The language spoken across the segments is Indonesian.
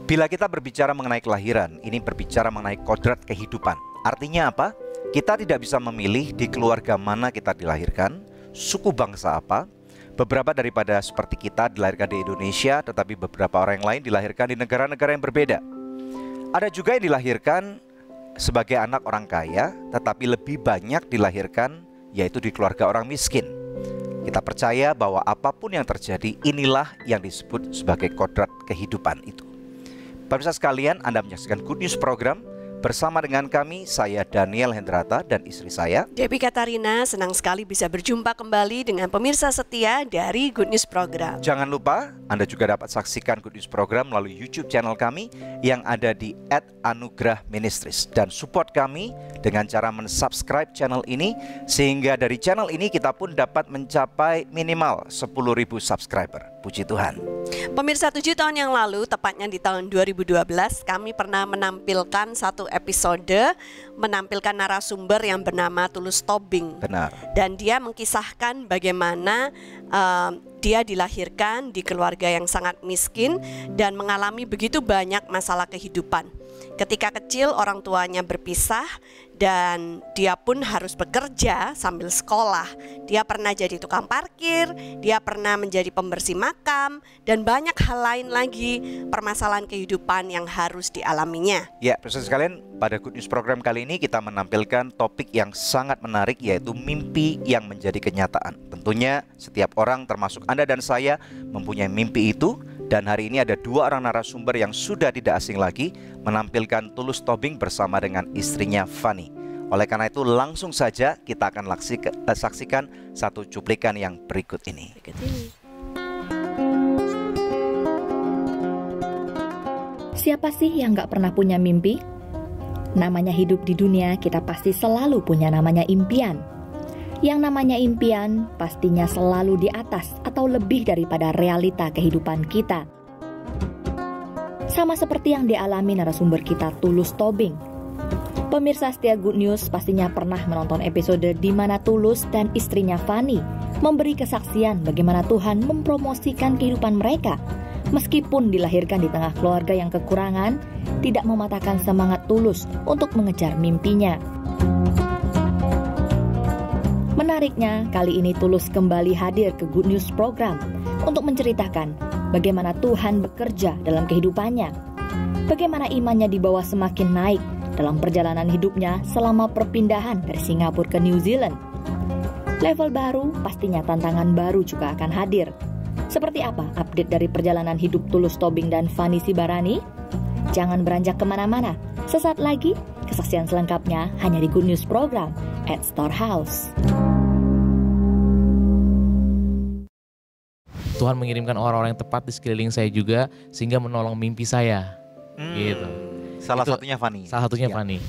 Bila kita berbicara mengenai kelahiran, ini berbicara mengenai kodrat kehidupan. Artinya apa? Kita tidak bisa memilih di keluarga mana kita dilahirkan, suku bangsa apa. Beberapa daripada seperti kita dilahirkan di Indonesia, tetapi beberapa orang yang lain dilahirkan di negara-negara yang berbeda. Ada juga yang dilahirkan sebagai anak orang kaya, tetapi lebih banyak dilahirkan yaitu di keluarga orang miskin. Kita percaya bahwa apapun yang terjadi, inilah yang disebut sebagai kodrat kehidupan itu. Pemirsa sekalian, Anda menyaksikan Good News Program bersama dengan kami, saya Daniel Hendrata dan istri saya Debbie Katarina. Senang sekali bisa berjumpa kembali dengan pemirsa setia dari Good News Program. Jangan lupa, Anda juga dapat saksikan Good News Program melalui YouTube channel kami yang ada di @anugrah_ministries. Dan support kami dengan cara mensubscribe channel ini, sehingga dari channel ini kita pun dapat mencapai minimal 10.000 subscriber. Puji Tuhan. Pemirsa, 7 tahun yang lalu, tepatnya di tahun 2012, kami pernah menampilkan satu episode, menampilkan narasumber yang bernama Tulus Tobing. Benar. Dan dia mengkisahkan bagaimana dia dilahirkan di keluarga yang sangat miskin dan mengalami begitu banyak masalah kehidupan. Ketika kecil orang tuanya berpisah dan dia pun harus bekerja sambil sekolah. Dia pernah jadi tukang parkir, dia pernah menjadi pembersih makam, dan banyak hal lain lagi permasalahan kehidupan yang harus dialaminya. Ya, pemirsa sekalian, pada Good News Program kali ini kita menampilkan topik yang sangat menarik, yaitu mimpi yang menjadi kenyataan. Tentunya setiap orang termasuk Anda dan saya mempunyai mimpi itu. Dan hari ini ada 2 orang narasumber yang sudah tidak asing lagi menampilkan Tulus Tobing bersama dengan istrinya Fanny. Oleh karena itu langsung saja kita akan saksikan satu cuplikan yang berikut ini. Siapa sih yang gak pernah punya mimpi? Namanya hidup di dunia, kita pasti selalu punya namanya impian. Yang namanya impian pastinya selalu di atas atau lebih daripada realita kehidupan kita. Sama seperti yang dialami narasumber kita Tulus Tobing. Pemirsa setia Good News pastinya pernah menonton episode di mana Tulus dan istrinya Fanny memberi kesaksian bagaimana Tuhan mempromosikan kehidupan mereka. Meskipun dilahirkan di tengah keluarga yang kekurangan, tidak mematahkan semangat Tulus untuk mengejar mimpinya. Menariknya, kali ini Tulus kembali hadir ke Good News Program untuk menceritakan bagaimana Tuhan bekerja dalam kehidupannya. Bagaimana imannya dibawa semakin naik dalam perjalanan hidupnya selama perpindahan dari Singapura ke New Zealand. Level baru, pastinya tantangan baru juga akan hadir. Seperti apa update dari perjalanan hidup Tulus Tobing dan Fanny Sibarani? Jangan beranjak kemana-mana. Sesaat lagi, kesaksian selengkapnya hanya di Good News Program at Storehouse. Tuhan mengirimkan orang-orang yang tepat di sekeliling saya juga sehingga menolong mimpi saya. Gitu. Salah Itu satunya Fanny. Salah satunya Ya. Fanny.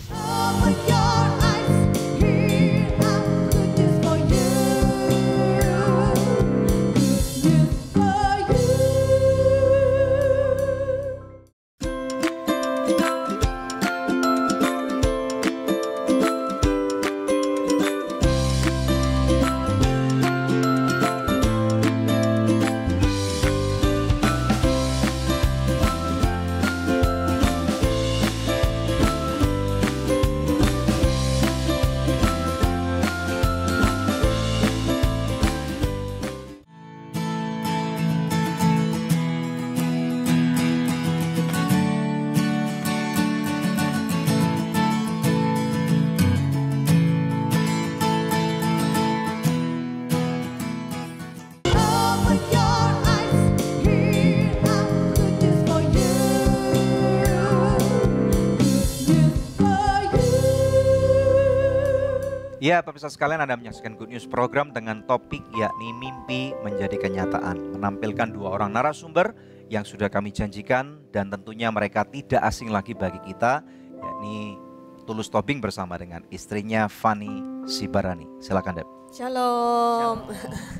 Ya, pemirsa sekalian, Anda menyaksikan Good News Program dengan topik yakni mimpi menjadi kenyataan. Menampilkan 2 orang narasumber yang sudah kami janjikan dan tentunya mereka tidak asing lagi bagi kita, yakni Tulus Tobing bersama dengan istrinya Fanny Sibarani. Silakan, Deb. Shalom.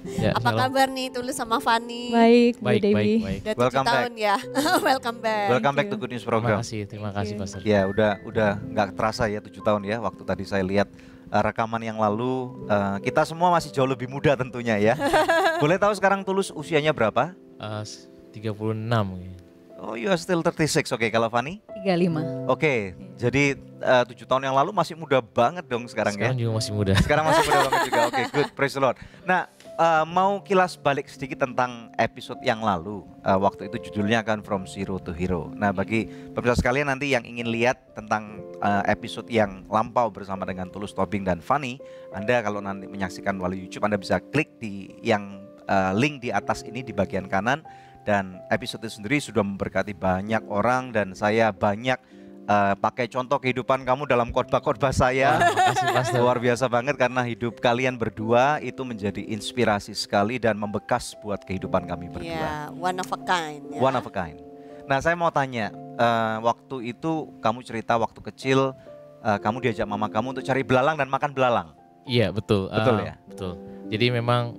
Ya, Apa shalom. kabar nih Tulus sama Fanny? Baik, Bu Baik, Dewi. baik. Udah 7 Welcome tahun ya. Welcome back. Welcome back you. to Good News Terima Program. kasih Pastor. Ya, udah nggak terasa ya 7 tahun ya. Waktu tadi saya lihat rekaman yang lalu, kita semua masih jauh lebih muda tentunya ya. Boleh tahu sekarang Tulus usianya berapa? 36. Oh, you are still 36. Oke, kalau Fanny? 35. Oke, jadi 7 tahun yang lalu masih muda banget dong sekarang ya? Sekarang juga masih muda. Sekarang masih muda banget juga. Oke, good, praise the Lord. Nah, mau kilas balik sedikit tentang episode yang lalu. Waktu itu judulnya kan From Zero to Hero. Nah, bagi pemirsa sekalian nanti yang ingin lihat tentang episode yang lampau bersama dengan Tulus, Tobing, dan Fanny, Anda kalau nanti menyaksikan melalui YouTube, Anda bisa klik di yang link di atas ini di bagian kanan. Dan episode itu sendiri sudah memberkati banyak orang, dan saya banyak pakai contoh kehidupan kamu dalam khotbah-khotbah saya. Makasih, Pastor. Luar biasa banget karena hidup kalian berdua itu menjadi inspirasi sekali dan membekas buat kehidupan kami berdua. One of a kind. Ya. One of a kind. Nah, saya mau tanya, waktu itu kamu cerita waktu kecil kamu diajak mama kamu untuk cari belalang dan makan belalang. Iya, betul. Betul ya? Betul. Jadi memang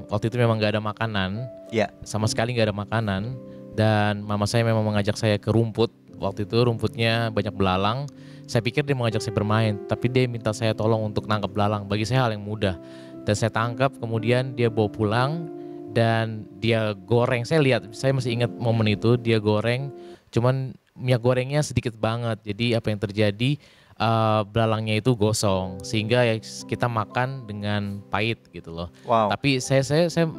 waktu itu memang nggak ada makanan. Ya. Sama sekali nggak ada makanan. Dan mama saya memang mengajak saya ke rumput. Waktu itu rumputnya banyak belalang. Saya pikir dia mengajak saya bermain, tapi dia minta saya tolong untuk nangkap belalang. Bagi saya hal yang mudah. Dan saya tangkap, kemudian dia bawa pulang dan dia goreng. Saya lihat, saya masih ingat momen itu, dia goreng. Cuman minyak gorengnya sedikit banget. Jadi apa yang terjadi? Belalangnya itu gosong, sehingga ya kita makan dengan pahit gitu loh. Wow. Tapi saya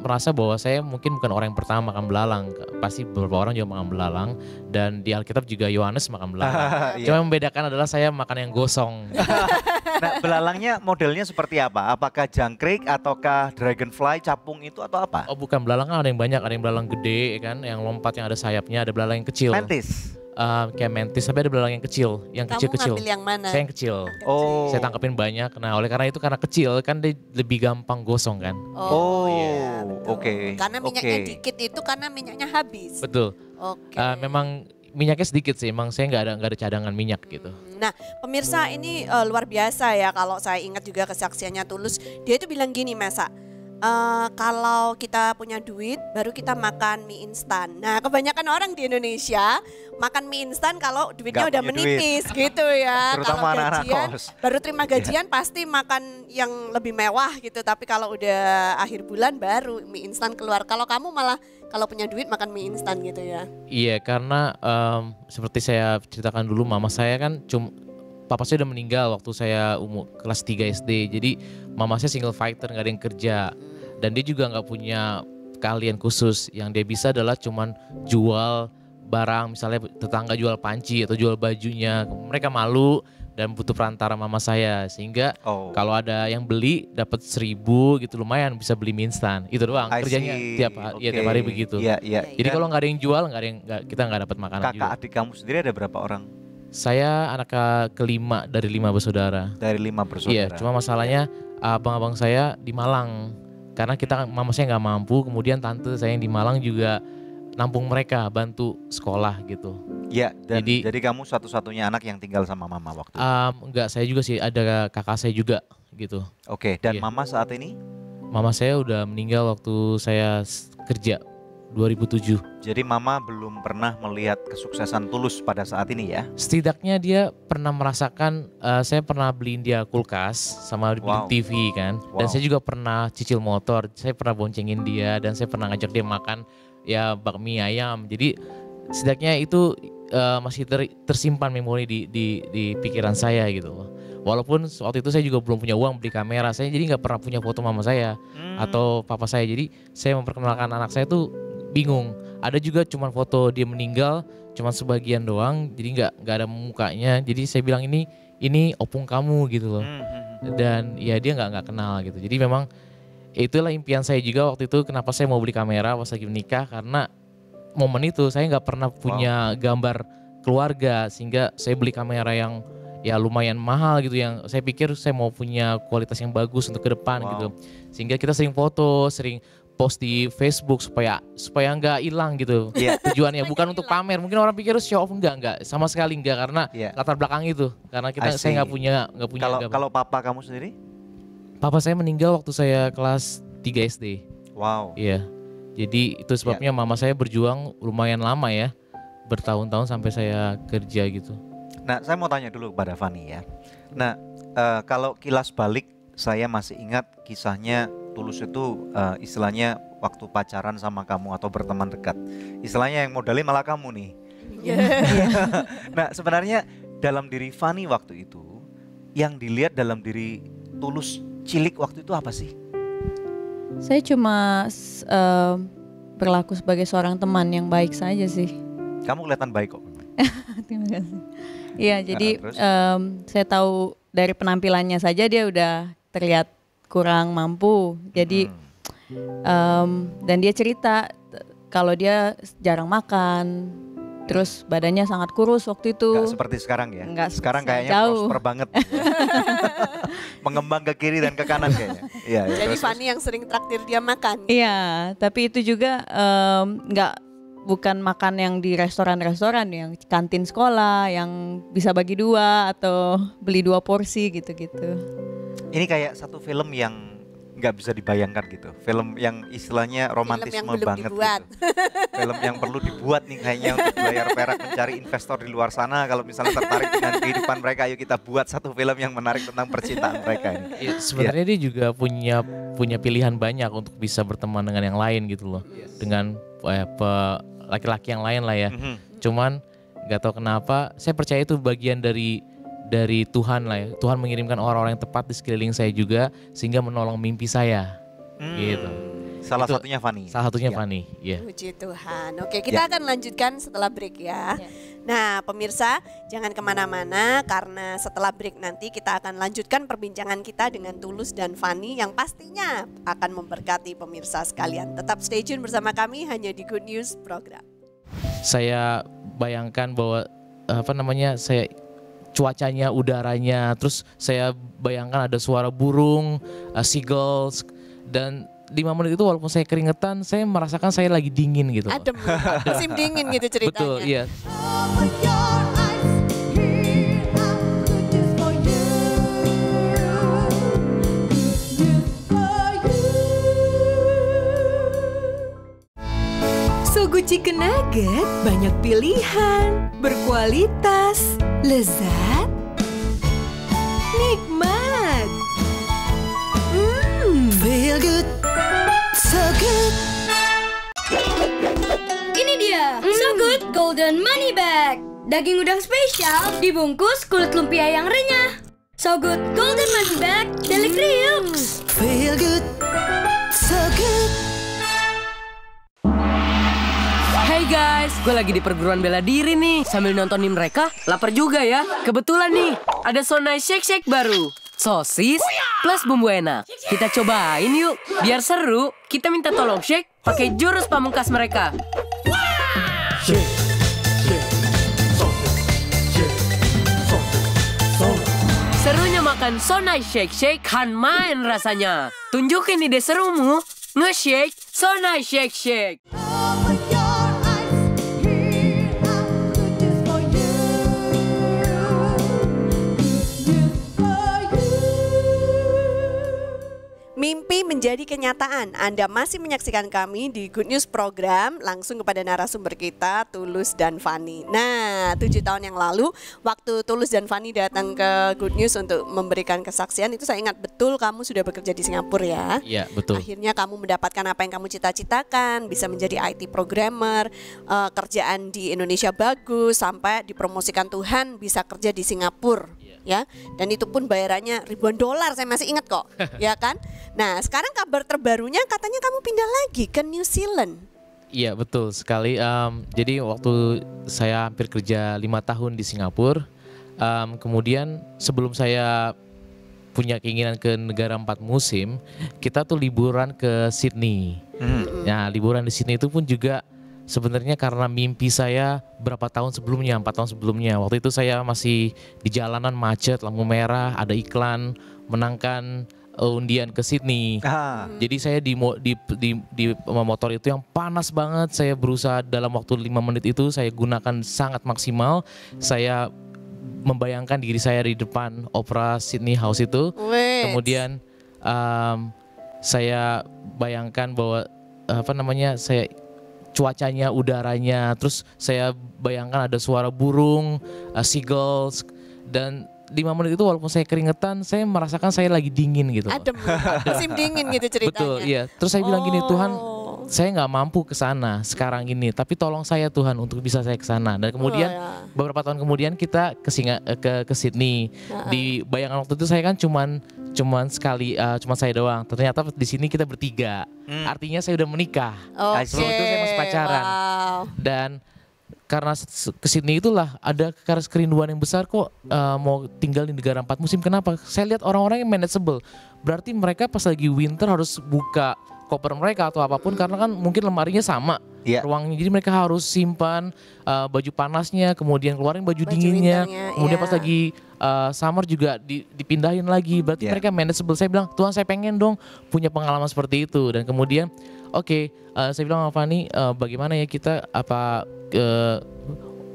merasa bahwa saya mungkin bukan orang yang pertama makan belalang. Pasti beberapa orang juga makan belalang, dan di Alkitab juga Yohanes makan belalang. Iya. Cuma yang membedakan adalah saya makan yang gosong. Nah, belalangnya modelnya seperti apa? Apakah jangkrik ataukah dragonfly, capung itu atau apa? Oh bukan, belalang kan ada yang banyak, ada yang belalang gede kan, yang lompat, yang ada sayapnya, ada belalang yang kecil. Mantis. Kayak mantis, tapi ada belalang yang kecil, yang Kamu kecil-kecil. ngambil yang mana? Saya yang kecil. Oh. Saya tangkapin banyak. Nah, oleh karena itu, karena kecil kan dia lebih gampang gosong kan. Oh, iya, betul. oke. Karena minyaknya Oke. dikit itu karena minyaknya habis. Betul. Oke. Memang minyaknya sedikit sih. Emang saya nggak ada cadangan minyak gitu. Nah, pemirsa ini luar biasa ya, kalau saya ingat juga kesaksiannya Tulus. Dia itu bilang gini, Masa. Kalau kita punya duit baru kita makan mie instan. Nah, kebanyakan orang di Indonesia makan mie instan kalau duitnya Nggak udah punya menipis gitu ya. Terutama Kalau anak-anak gajian kos. baru terima gajian pasti makan yang lebih mewah gitu. Tapi kalau udah akhir bulan baru mie instan keluar. Kalau kamu malah kalau punya duit makan mie instan gitu ya. Iya, karena seperti saya ceritakan dulu, mama saya kan papa saya udah meninggal waktu saya umur kelas 3 SD. Jadi mama saya single fighter, nggak ada yang kerja. Dan dia juga nggak punya keahlian khusus. Yang dia bisa adalah cuman jual barang, misalnya tetangga jual panci atau jual bajunya. Mereka malu dan butuh perantara mama saya. Sehingga kalau ada yang beli dapat 1.000 gitu, lumayan bisa beli mie instan. Itu doang kerjanya tiap hari begitu. Jadi kalau nggak ada yang jual, kita nggak dapat makanan juga. Kakak adik kamu sendiri ada berapa orang? Saya anak kelima dari 5 bersaudara. Dari 5 bersaudara. Iya, cuma masalahnya abang-abang saya di Malang. Karena mama saya nggak mampu, kemudian tante saya yang di Malang juga nampung mereka, bantu sekolah gitu. Iya, jadi kamu satu-satunya anak yang tinggal sama mama waktu itu? Enggak, saya juga sih, ada kakak saya juga gitu. Oke, dan mama saat ini? Mama saya udah meninggal waktu saya kerja 2007. Jadi mama belum pernah melihat kesuksesan Tulus pada saat ini ya? Setidaknya dia pernah merasakan, saya pernah beliin dia kulkas sama beliin TV kan. Dan saya juga pernah cicil motor, saya pernah boncengin dia, dan saya pernah ngajak dia makan ya bakmi ayam. Jadi setidaknya itu masih tersimpan memori di pikiran saya gitu loh. Walaupun waktu itu saya juga belum punya uang beli kamera, saya jadi nggak pernah punya foto mama saya atau papa saya. Jadi saya memperkenalkan anak saya tuh bingung. Ada juga cuman foto dia meninggal, cuman sebagian doang, jadi nggak ada mukanya. Jadi saya bilang ini opung kamu gitu loh. Dan ya dia nggak kenal gitu. Jadi memang itulah impian saya juga waktu itu. Kenapa saya mau beli kamera pas lagi menikah, karena momen itu saya nggak pernah punya gambar keluarga, sehingga saya beli kamera yang ya lumayan mahal gitu, yang saya pikir saya mau punya kualitas yang bagus untuk ke depan gitu. Sehingga kita sering foto, sering post di Facebook supaya nggak hilang gitu. Tujuannya bukan untuk pamer. Mungkin orang pikir show off, enggak sama sekali enggak, karena latar belakang itu. Karena saya nggak punya Kalau papa kamu sendiri? Papa saya meninggal waktu saya kelas 3 SD. Wow. Iya. Jadi itu sebabnya mama saya berjuang lumayan lama ya. Bertahun-tahun sampai saya kerja gitu. Nah, saya mau tanya dulu kepada Fanny ya. Nah, kalau kilas balik saya masih ingat kisahnya Tulus itu istilahnya waktu pacaran sama kamu atau berteman dekat, istilahnya yang modalnya malah kamu nih. Nah sebenarnya dalam diri Fanny waktu itu, yang dilihat dalam diri Tulus cilik waktu itu apa sih? Saya cuma berlaku sebagai seorang teman yang baik saja sih. Kamu kelihatan baik kok. Terima kasih. Iya, jadi terus? saya tahu dari penampilannya saja dia udah terlihat kurang mampu. Jadi dan dia cerita kalau dia jarang makan, terus badannya sangat kurus waktu itu. Nggak seperti sekarang ya? Nggak, sekarang kayaknya jauh. prosper banget. Mengembang ke kiri dan ke kanan kayaknya. Iya, ya, Jadi terus. Fanny yang sering traktir dia makan. Iya, tapi itu juga bukan makan yang di restoran-restoran, yang kantin sekolah yang bisa bagi 2 atau beli 2 porsi gitu-gitu. Ini kayak satu film yang nggak bisa dibayangkan gitu. Film yang istilahnya romantisme belum banget dibuat. gitu. Film yang perlu dibuat nih kayaknya untuk layar perak, mencari investor di luar sana. Kalau misalnya tertarik dengan kehidupan mereka, ayo kita buat satu film yang menarik tentang percintaan mereka ini. Ya, sebenarnya dia juga punya pilihan banyak untuk bisa berteman dengan yang lain gitu loh. Dengan laki-laki yang lain lah ya. Cuman nggak tahu kenapa saya percaya itu bagian dari Tuhan lah ya. Tuhan mengirimkan orang-orang yang tepat di sekeliling saya juga sehingga menolong mimpi saya. Gitu. Salah Itu satunya Fanny. Salah satunya Ya. Fanny, ya. Puji Tuhan. Oke, kita akan lanjutkan setelah break ya. Nah, pemirsa jangan kemana-mana karena setelah break nanti kita akan lanjutkan perbincangan kita dengan Tulus dan Fanny yang pastinya akan memberkati pemirsa sekalian. Tetap stay tune bersama kami hanya di Good News Program. Saya bayangkan bahwa cuacanya, udaranya, terus saya bayangkan ada suara burung, seagulls, dan 5 menit itu walaupun saya keringetan, saya merasakan saya lagi dingin gitu. Adem, musim dingin gitu ceritanya. Betul, iya. Sogo Chicken Nugget banyak pilihan, berkualitas, lezat, nikmat. Feel good, so good. Ini dia, So Good Golden Money Bag. Daging udang spesial dibungkus kulit lumpia yang renyah. So Good Golden Money Bag, Delicriux. Feel good, so good. Hey guys, gue lagi di perguruan bela diri nih. Sambil nontonin mereka, lapar juga ya. Kebetulan nih, ada Sonai Shake Shake baru. Sosis plus bumbu enak. Kita cobain yuk. Biar seru, kita minta tolong shake pakai jurus pamungkas mereka. Serunya makan Sonai Shake Shake kan main rasanya. Tunjukin ide serumu. Nge-shake Sonai Shake Shake. Mimpi menjadi kenyataan. Anda masih menyaksikan kami di Good News Program. Langsung kepada narasumber kita, Tulus dan Fanny. Nah, 7 tahun yang lalu waktu Tulus dan Fanny datang ke Good News untuk memberikan kesaksian, itu saya ingat betul kamu sudah bekerja di Singapura ya. Iya, betul. Akhirnya kamu mendapatkan apa yang kamu cita-citakan, bisa menjadi IT programmer, kerjaan di Indonesia bagus, sampai dipromosikan Tuhan bisa kerja di Singapura. Ya, dan itu pun bayarannya ribuan dolar, saya masih ingat kok. Ya kan? Nah, sekarang kabar terbarunya katanya kamu pindah lagi ke New Zealand. Iya, betul sekali. Jadi waktu saya hampir kerja 5 tahun di Singapura, kemudian sebelum saya punya keinginan ke negara 4 musim, kita tuh liburan ke Sydney. Nah, liburan di Sydney itu pun juga sebenarnya karena mimpi saya berapa tahun sebelumnya, 4 tahun sebelumnya. Waktu itu saya masih di jalanan macet, lampu merah, ada iklan menangkan undian ke Sydney. Jadi saya di motor itu yang panas banget. Saya berusaha dalam waktu 5 menit itu saya gunakan sangat maksimal. Saya membayangkan diri saya di depan Opera Sydney House itu. Kemudian saya bayangkan bahwa cuacanya, udaranya, terus saya bayangkan ada suara burung, seagulls, dan 5 menit itu walaupun saya keringetan, saya merasakan saya lagi dingin gitu. Adem, musim dingin gitu ceritanya. Betul, iya. Terus saya bilang gini, Tuhan, saya nggak mampu ke sana sekarang ini, tapi tolong saya Tuhan untuk bisa saya ke sana. Dan kemudian beberapa tahun kemudian kita ke Sydney. Di bayangan waktu itu saya kan cuman sekali, cuma saya doang. Ternyata di sini kita bertiga. Artinya saya udah menikah. Sebelum itu saya masih pacaran. Dan karena ke Sydney itulah ada kerinduan yang besar kok, mau tinggal di negara 4 musim. Kenapa? Saya lihat orang-orang yang manageable. Berarti mereka pas lagi winter harus buka koper mereka atau apapun karena kan mungkin lemarinya sama ruangnya. Jadi mereka harus simpan baju panasnya, kemudian keluarin baju dinginnya. Kemudian pas lagi summer juga dipindahin lagi. Berarti mereka manageable. Saya bilang, Tuhan saya pengen dong punya pengalaman seperti itu. Dan kemudian saya bilang sama Fani, bagaimana ya kita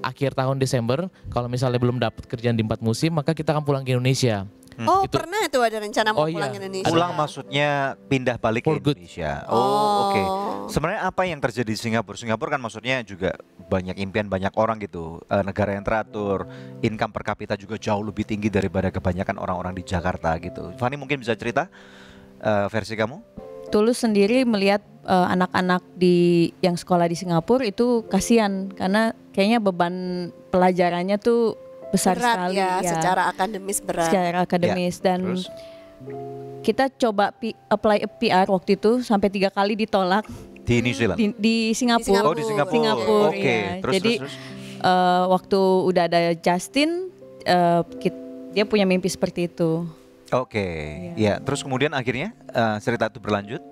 akhir tahun Desember kalau misalnya belum dapat kerjaan di 4 musim, maka kita akan pulang ke Indonesia. Pernah itu ada rencana mau pulang ke Indonesia. Pulang maksudnya pindah balik ke Indonesia. Oke. Sebenarnya apa yang terjadi di Singapura? Singapura kan maksudnya juga banyak impian banyak orang gitu. Negara yang teratur, income per kapita juga jauh lebih tinggi daripada kebanyakan orang-orang di Jakarta gitu. Fani mungkin bisa cerita versi kamu? Tulus sendiri melihat anak-anak yang sekolah di Singapura itu kasihan karena kayaknya beban pelajarannya tuh besar berat sekali ya, secara akademis berat. Secara akademis dan Terus? Kita coba apply PR waktu itu sampai 3 kali ditolak. Di New Zealand? Di Singapura. Oh di Singapura. Oke. Ya. Terus, jadi waktu udah ada Justin, dia punya mimpi seperti itu. Oke. Ya. Terus kemudian akhirnya cerita itu berlanjut?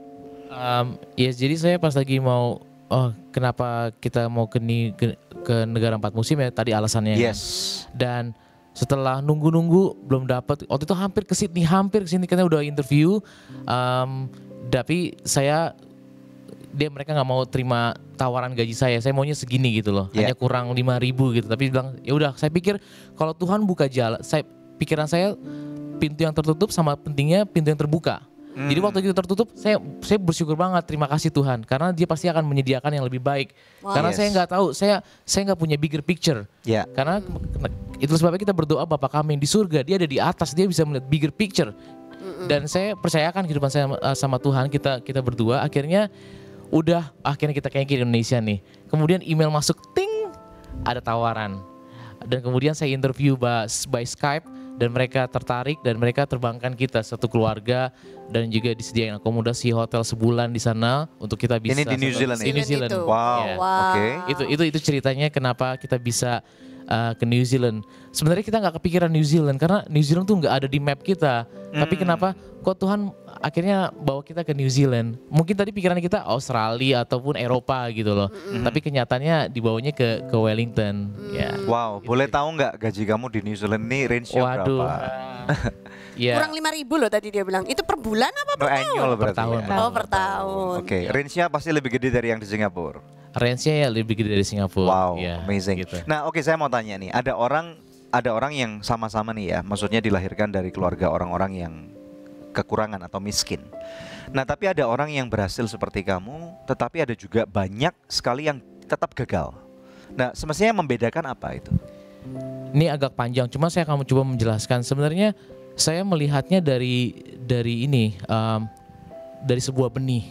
Ya jadi saya pas lagi mau, kenapa kita mau ke negara 4 musim ya tadi alasannya. Yes. Dan setelah nunggu-nunggu belum dapat, waktu itu hampir ke Sydney karena udah interview, tapi mereka nggak mau terima tawaran gaji saya maunya segini gitu loh, hanya kurang 5.000 gitu. Tapi bilang ya udah, saya pikir kalau Tuhan buka jalan, pikiran saya pintu yang tertutup sama pentingnya pintu yang terbuka. Jadi waktu itu tertutup, saya bersyukur banget, terima kasih Tuhan, karena Dia pasti akan menyediakan yang lebih baik. Karena saya nggak tahu, saya nggak punya bigger picture. Karena itu sebabnya kita berdoa Bapa kami yang di surga, Dia ada di atas, Dia bisa melihat bigger picture. Dan saya percayakan kehidupan saya sama Tuhan, kita berdua. Akhirnya kita kayaknya ke Indonesia nih. Kemudian email masuk, ting, ada tawaran. Dan kemudian saya interview by Skype. Dan mereka tertarik dan mereka terbangkan kita satu keluarga dan juga disediakan akomodasi hotel sebulan di sana untuk kita bisa. Ini di New Zealand. Di New Zealand. Wow. Oke. Itu ceritanya kenapa kita bisa ke New Zealand. Sebenarnya kita nggak kepikiran New Zealand karena New Zealand tuh nggak ada di map kita. Tapi kenapa kok Tuhan akhirnya bawa kita ke New Zealand? Mungkin tadi pikiran kita Australia ataupun Eropa gitu loh. Tapi kenyataannya dibawanya ke Wellington. Wow, boleh tahu nggak gaji kamu di New Zealand ini range-nya berapa? Kurang 5.000 loh tadi dia bilang. Itu per bulan apa per tahun? Annual berarti. Per tahun. Oh per tahun. Oke, range-nya pasti lebih gede dari yang di Singapura. Range-nya ya lebih gede dari Singapura. Wow, ya, amazing. Gitu. Nah, saya mau tanya nih, ada orang yang sama-sama nih ya, maksudnya dilahirkan dari keluarga orang-orang yang kekurangan atau miskin. Nah, tapi ada orang yang berhasil seperti kamu, tetapi ada juga banyak sekali yang tetap gagal. Nah, semestinya membedakan apa itu? Ini agak panjang, cuma saya akan coba menjelaskan. Sebenarnya saya melihatnya dari sebuah benih.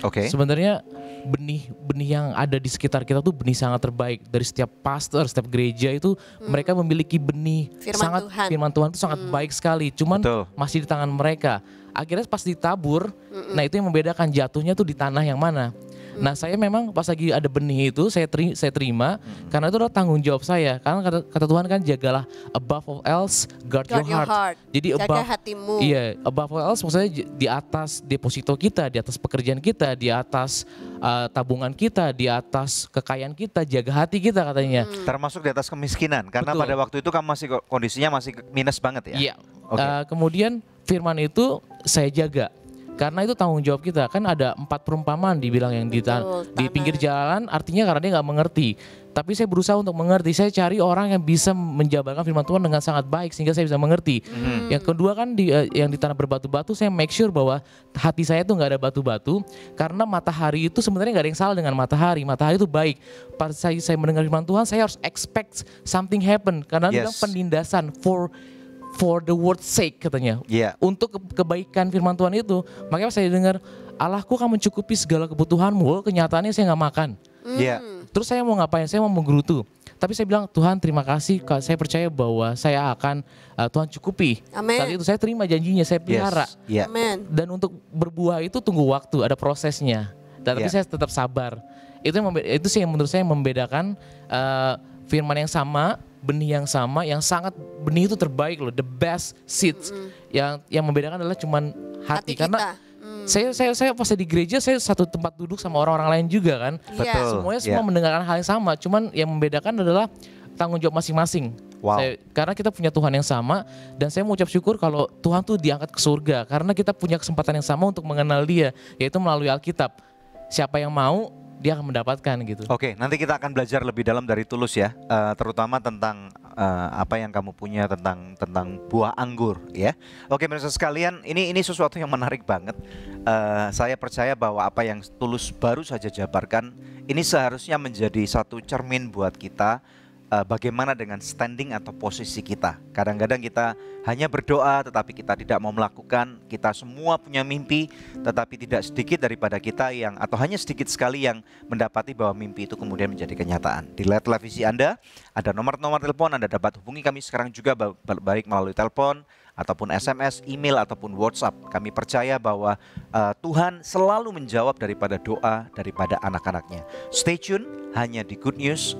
Oke. Sebenarnya benih yang ada di sekitar kita tuh benih sangat terbaik. Dari setiap pastor, setiap gereja itu mereka memiliki benih firman Tuhan itu sangat baik sekali. Cuman masih di tangan mereka. Akhirnya pas ditabur, nah itu yang membedakan jatuhnya tuh di tanah yang mana. Nah saya memang pas lagi ada benih itu saya terima karena itu adalah tanggung jawab saya. Karena kata Tuhan kan jagalah above all else guard your heart. Jadi jaga hatimu. Iya, above all else maksudnya di atas deposito kita, di atas pekerjaan kita, di atas tabungan kita, di atas kekayaan kita, jaga hati kita katanya. Termasuk di atas kemiskinan karena pada waktu itu kamu kondisinya masih minus banget ya. Iya. Kemudian firman itu saya jaga. Karena itu tanggung jawab kita. Kan ada 4 perumpamaan dibilang yang di pinggir jalan, artinya karena dia nggak mengerti. Tapi saya berusaha untuk mengerti. Saya cari orang yang bisa menjabarkan firman Tuhan dengan sangat baik sehingga saya bisa mengerti. Yang kedua kan yang di tanah berbatu-batu, saya make sure bahwa hati saya itu nggak ada batu-batu. Karena matahari itu sebenarnya nggak ada yang salah dengan matahari. Matahari itu baik. Pas saya mendengar firman Tuhan, saya harus expect something happen. Karena bilang penindasan for the word's sake katanya. Untuk kebaikan firman Tuhan itu. Makanya saya dengar Allahku akan mencukupi segala kebutuhanmu. Kenyataannya saya nggak makan. Terus saya mau ngapain? Saya mau menggerutu. Tapi saya bilang Tuhan terima kasih. Saya percaya bahwa saya akan Tuhan cukupi. Amen. Saat itu saya terima janjinya. Saya pelihara. Amen. Dan untuk berbuah itu tunggu waktu. Ada prosesnya. Tapi saya tetap sabar. Itu sih yang menurut saya membedakan firman yang sama, benih yang sama, yang sangat benih itu terbaik loh, the best seeds. Yang membedakan adalah cuman hati karena saya pas di gereja saya satu tempat duduk sama orang-orang lain juga kan. Semuanya semua mendengarkan hal yang sama, cuman yang membedakan adalah tanggung jawab masing-masing. Karena kita punya Tuhan yang sama dan saya mengucap syukur kalau Tuhan tuh diangkat ke surga karena kita punya kesempatan yang sama untuk mengenal Dia, yaitu melalui Alkitab. Siapa yang mau dia akan mendapatkan gitu. Oke, nanti kita akan belajar lebih dalam dari Tulus ya, terutama tentang apa yang kamu punya tentang buah anggur ya. Oke, pemirsa sekalian, ini sesuatu yang menarik banget. Saya percaya bahwa apa yang Tulus baru saja jabarkan ini seharusnya menjadi satu cermin buat kita. Bagaimana dengan standing atau posisi kita. Kadang-kadang kita hanya berdoa tetapi kita tidak mau melakukan. Kita semua punya mimpi tetapi tidak sedikit daripada kita yang, atau hanya sedikit sekali yang mendapati bahwa mimpi itu kemudian menjadi kenyataan. Di layar televisi Anda ada nomor-nomor telepon, Anda dapat hubungi kami sekarang juga, baik melalui telepon ataupun SMS, email ataupun WhatsApp. Kami percaya bahwa Tuhan selalu menjawab daripada doa daripada anak-anaknya. Stay tune hanya di Good News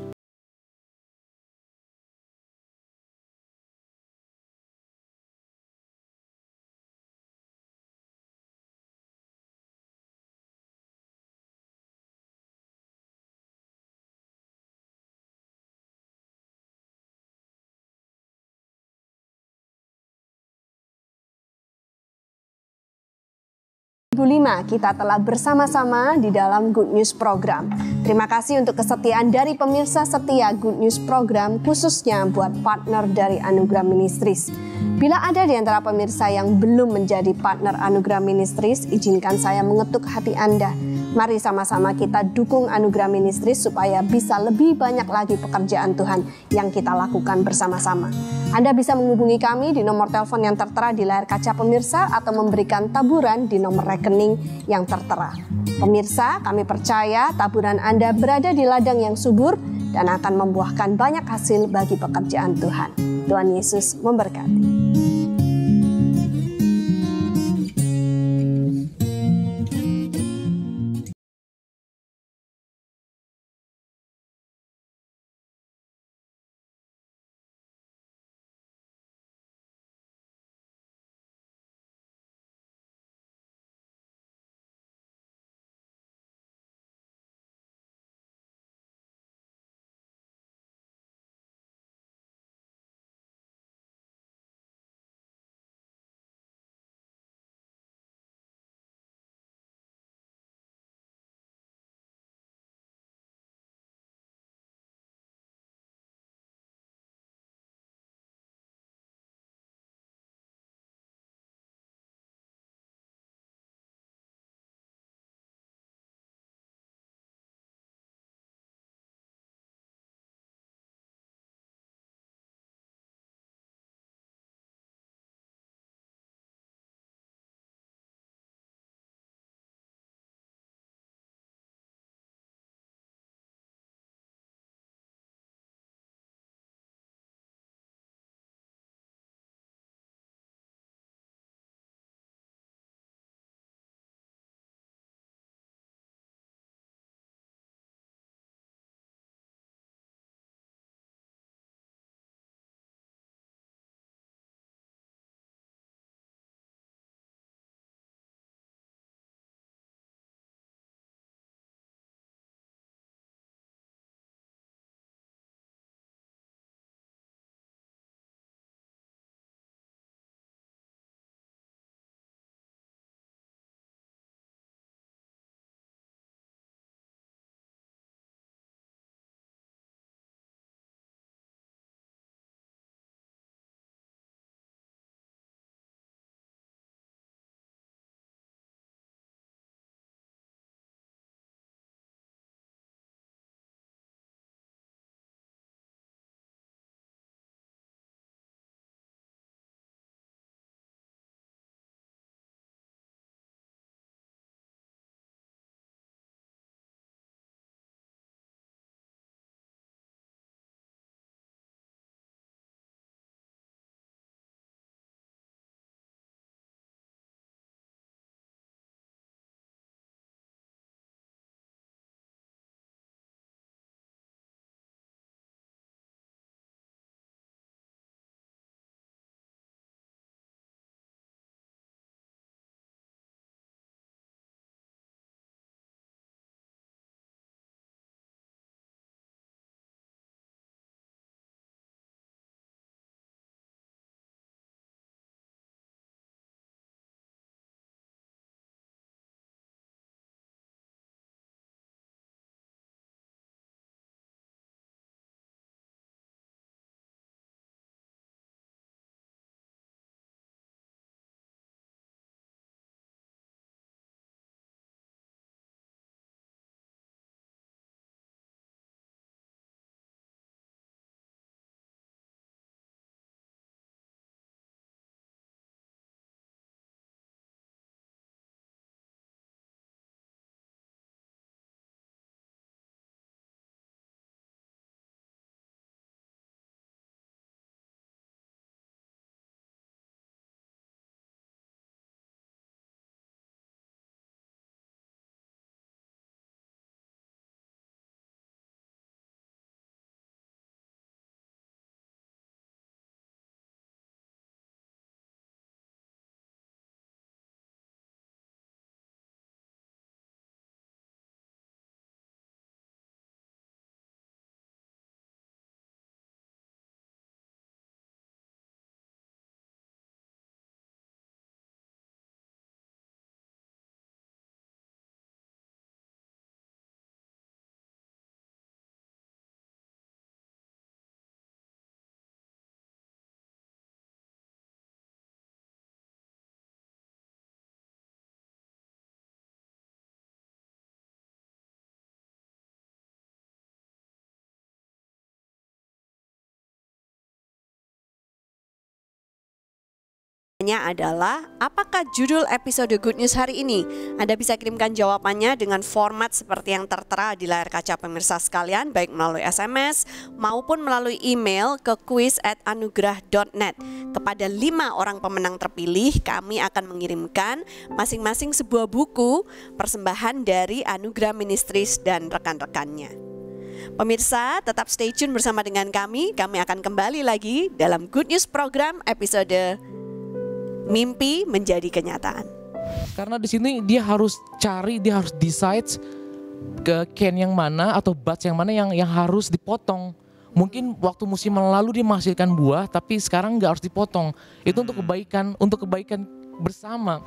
kita telah bersama-sama di dalam Good News Program. Terima kasih untuk kesetiaan dari pemirsa setia Good News Program, khususnya buat partner dari Anugerah Ministries. Bila ada di antara pemirsa yang belum menjadi partner Anugerah Ministries, izinkan saya mengetuk hati Anda. Mari sama-sama kita dukung Anugerah Ministries supaya bisa lebih banyak lagi pekerjaan Tuhan yang kita lakukan bersama-sama. Anda bisa menghubungi kami di nomor telepon yang tertera di layar kaca pemirsa atau memberikan taburan di nomor rekening yang tertera. Pemirsa, kami percaya taburan Anda berada di ladang yang subur dan akan membuahkan banyak hasil bagi pekerjaan Tuhan. Tuhan Yesus memberkati. adalah apakah judul episode Good News hari ini? Anda bisa kirimkan jawabannya dengan format seperti yang tertera di layar kaca pemirsa sekalian, baik melalui SMS maupun melalui email ke quiz@anugerah.net. Kepada 5 orang pemenang terpilih, kami akan mengirimkan masing-masing sebuah buku persembahan dari Anugerah Ministries dan rekan-rekannya. Pemirsa, tetap stay tune bersama dengan kami. Kami akan kembali lagi dalam Good News program episode Mimpi Menjadi Kenyataan. Karena di sini dia harus cari, dia harus decide ke can yang mana atau batch yang mana yang harus dipotong. Mungkin waktu musim lalu dia menghasilkan buah, tapi sekarang nggak harus dipotong. Itu untuk kebaikan bersama.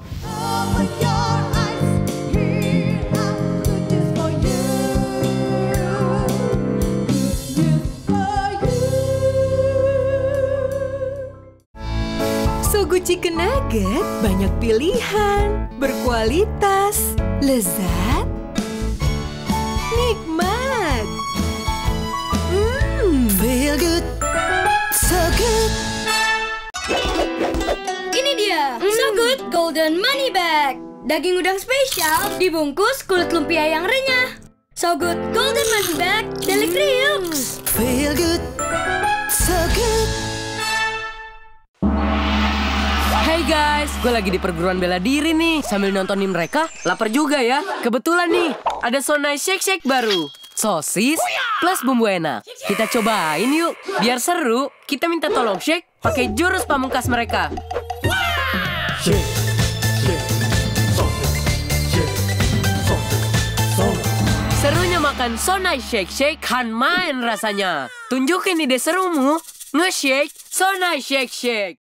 Sogo Chicken Nugget banyak pilihan, berkualitas, lezat, nikmat. Feel good, so good. Ini dia, So Good Golden Money Bag. Daging udang spesial dibungkus kulit lumpia yang renyah. So Good Golden Money Bag, Deli Kriuk. Feel good, so good. Hey guys, gue lagi di perguruan bela diri nih. Sambil nontonin mereka, lapar juga ya. Kebetulan nih, ada Sonai Shake Shake baru. Sosis plus bumbu enak. Kita cobain yuk. Biar seru, kita minta tolong shake pakai jurus pamungkas mereka. Serunya makan Sonai Shake Shake kan main rasanya. Tunjukin ide serumu. Nge-shake Sonai Shake Shake.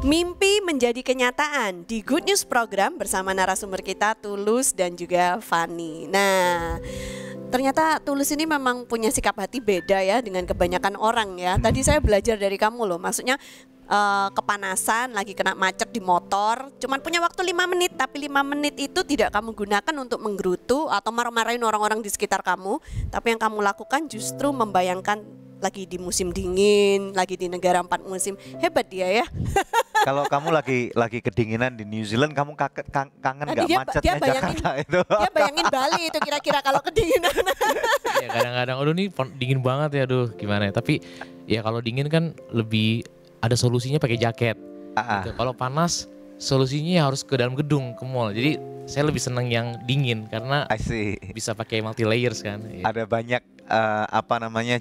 Mimpi menjadi kenyataan di Good News program bersama narasumber kita Tulus dan juga Fani. Nah, ternyata Tulus ini memang punya sikap hati beda ya dengan kebanyakan orang ya. Tadi saya belajar dari kamu loh, maksudnya kepanasan, lagi kena macet di motor, cuman punya waktu 5 menit, tapi 5 menit itu tidak kamu gunakan untuk menggerutu atau marah-marahin orang-orang di sekitar kamu, tapi yang kamu lakukan justru membayangkan lagi di musim dingin, lagi di negara 4 musim. Hebat dia ya. Kalau kamu lagi kedinginan di New Zealand, kamu kangen nggak macetnya Jakarta itu? Dia bayangin Bali itu kira-kira kalau kedinginan. Ya kadang-kadang, aduh nih dingin banget ya, aduh gimana ya. Tapi ya kalau dingin kan lebih ada solusinya pakai jaket. Gitu. Kalau panas solusinya harus ke dalam gedung, ke mall. Jadi saya lebih seneng yang dingin karena bisa pakai multi layers kan. Ada banyak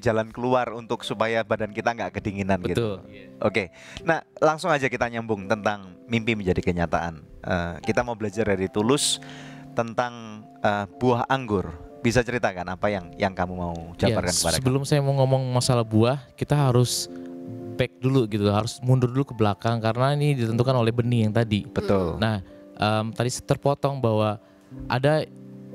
jalan keluar untuk supaya badan kita nggak kedinginan. Betul. Gitu. Oke. Nah, langsung aja kita nyambung tentang mimpi menjadi kenyataan. Kita mau belajar dari Tulus tentang buah anggur. Bisa ceritakan apa yang kamu mau jabarkan kepada kami? Sebelum saya mau ngomong masalah buah, kita harus back dulu gitu, harus mundur dulu ke belakang karena ini ditentukan oleh benih yang tadi. Betul. Nah, tadi terpotong bahwa ada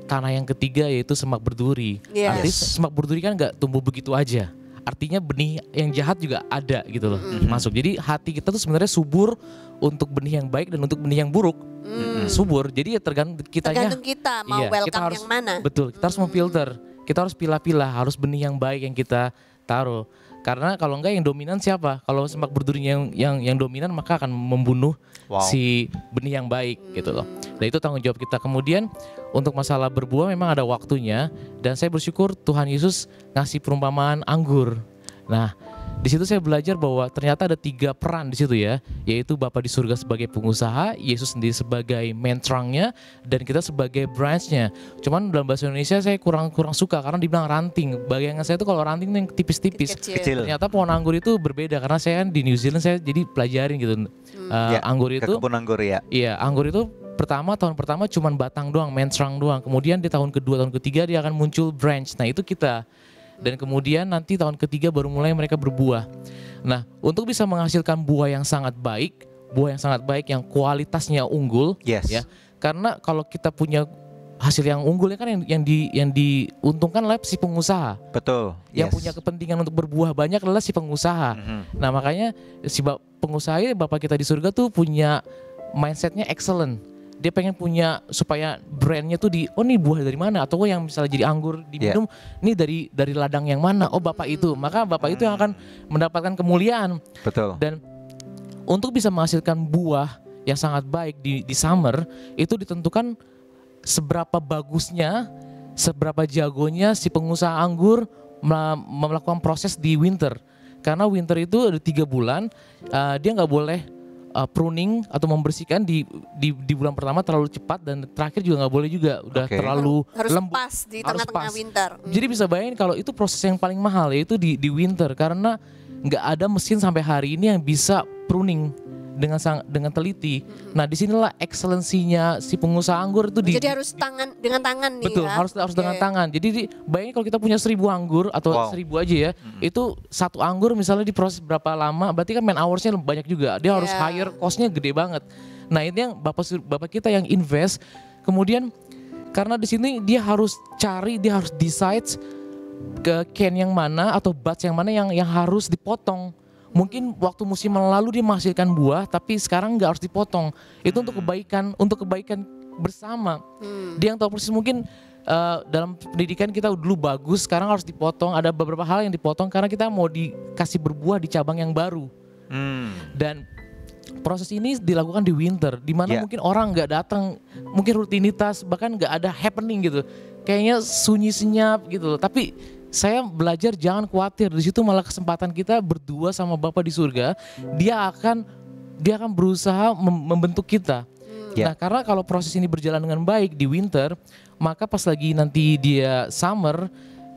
tanah yang ketiga yaitu semak berduri. Artinya semak berduri kan nggak tumbuh begitu aja. Artinya benih yang jahat juga ada gitu loh masuk. Jadi hati kita tuh sebenarnya subur untuk benih yang baik dan untuk benih yang buruk. Subur. Jadi ya tergantung kitanya. Tergantung kita mau welcome yang mana. Betul. Kita harus memfilter. Kita harus pilah-pilah. Harus benih yang baik yang kita taruh. Karena kalau enggak yang dominan siapa? Kalau semak berdurinya yang dominan maka akan membunuh si benih yang baik gitu loh. Dan itu tanggung jawab kita. Kemudian untuk masalah berbuah memang ada waktunya dan saya bersyukur Tuhan Yesus ngasih perumpamaan anggur. Nah, di situ saya belajar bahwa ternyata ada 3 peran di situ ya, yaitu Bapa di surga sebagai pengusaha, Yesus sendiri sebagai main trunk-nya, dan kita sebagai branch-nya. Cuman dalam bahasa Indonesia saya kurang suka karena dibilang ranting. Bayangan saya itu kalau ranting itu yang tipis-tipis. Kecil. Ternyata pohon anggur itu berbeda karena saya kan di New Zealand saya jadi pelajarin gitu. Anggur itu. Ke kebun anggur ya. Iya, anggur itu tahun pertama cuman batang doang, main trunk doang. Kemudian di tahun kedua, tahun ketiga dia akan muncul branch. Nah itu kita. Dan kemudian nanti tahun ketiga baru mulai mereka berbuah. Nah, untuk bisa menghasilkan buah yang sangat baik yang kualitasnya unggul, ya. Karena kalau kita punya hasil yang unggul ya kan yang diuntungkan adalah si pengusaha. Betul. Yang punya kepentingan untuk berbuah banyak adalah si pengusaha. Nah, makanya si pengusaha Bapak kita di surga tuh punya mindsetnya excellent. dia pengen punya supaya brandnya tuh oh nih buah dari mana, atau yang misalnya jadi anggur diminum, nih dari ladang yang mana, oh bapak itu, maka bapak itu yang akan mendapatkan kemuliaan. Betul. Dan untuk bisa menghasilkan buah yang sangat baik di summer itu ditentukan seberapa bagusnya, seberapa jagonya si pengusaha anggur melakukan proses di winter. Karena winter itu ada 3 bulan, dia nggak boleh pruning atau membersihkan di bulan pertama terlalu cepat, dan terakhir juga nggak boleh juga udah terlalu harus lembut, pas di tengah-tengah winter. Jadi bisa bayangin kalau itu proses yang paling mahal yaitu di winter, karena nggak ada mesin sampai hari ini yang bisa pruning dengan teliti. Nah disinilah excellensinya si pengusaha anggur itu jadi harus dengan tangan nih. Betul, ya? harus dengan tangan. Jadi bayangin kalau kita punya 1000 anggur atau 1000 aja ya, itu satu anggur misalnya diproses berapa lama, berarti kan man hoursnya banyak juga. Dia harus hire costnya gede banget. Nah ini yang bapak kita yang invest, kemudian karena di sini dia harus decide ke can yang mana atau batch yang mana yang harus dipotong. Mungkin waktu musim lalu dia menghasilkan buah, tapi sekarang nggak harus dipotong. Itu untuk kebaikan bersama. Dia yang tahu persis, mungkin dalam pendidikan kita dulu bagus, sekarang harus dipotong. Ada beberapa hal yang dipotong karena kita mau dikasih berbuah di cabang yang baru. Dan proses ini dilakukan di winter, di mana mungkin orang nggak datang, mungkin rutinitas, bahkan nggak ada happening gitu. Kayaknya sunyi senyap gitu loh. Tapi saya belajar jangan khawatir, di situ malah kesempatan kita berdua sama Bapa di surga. Dia akan berusaha membentuk kita. Nah, karena kalau proses ini berjalan dengan baik di winter, maka pas lagi nanti dia summer,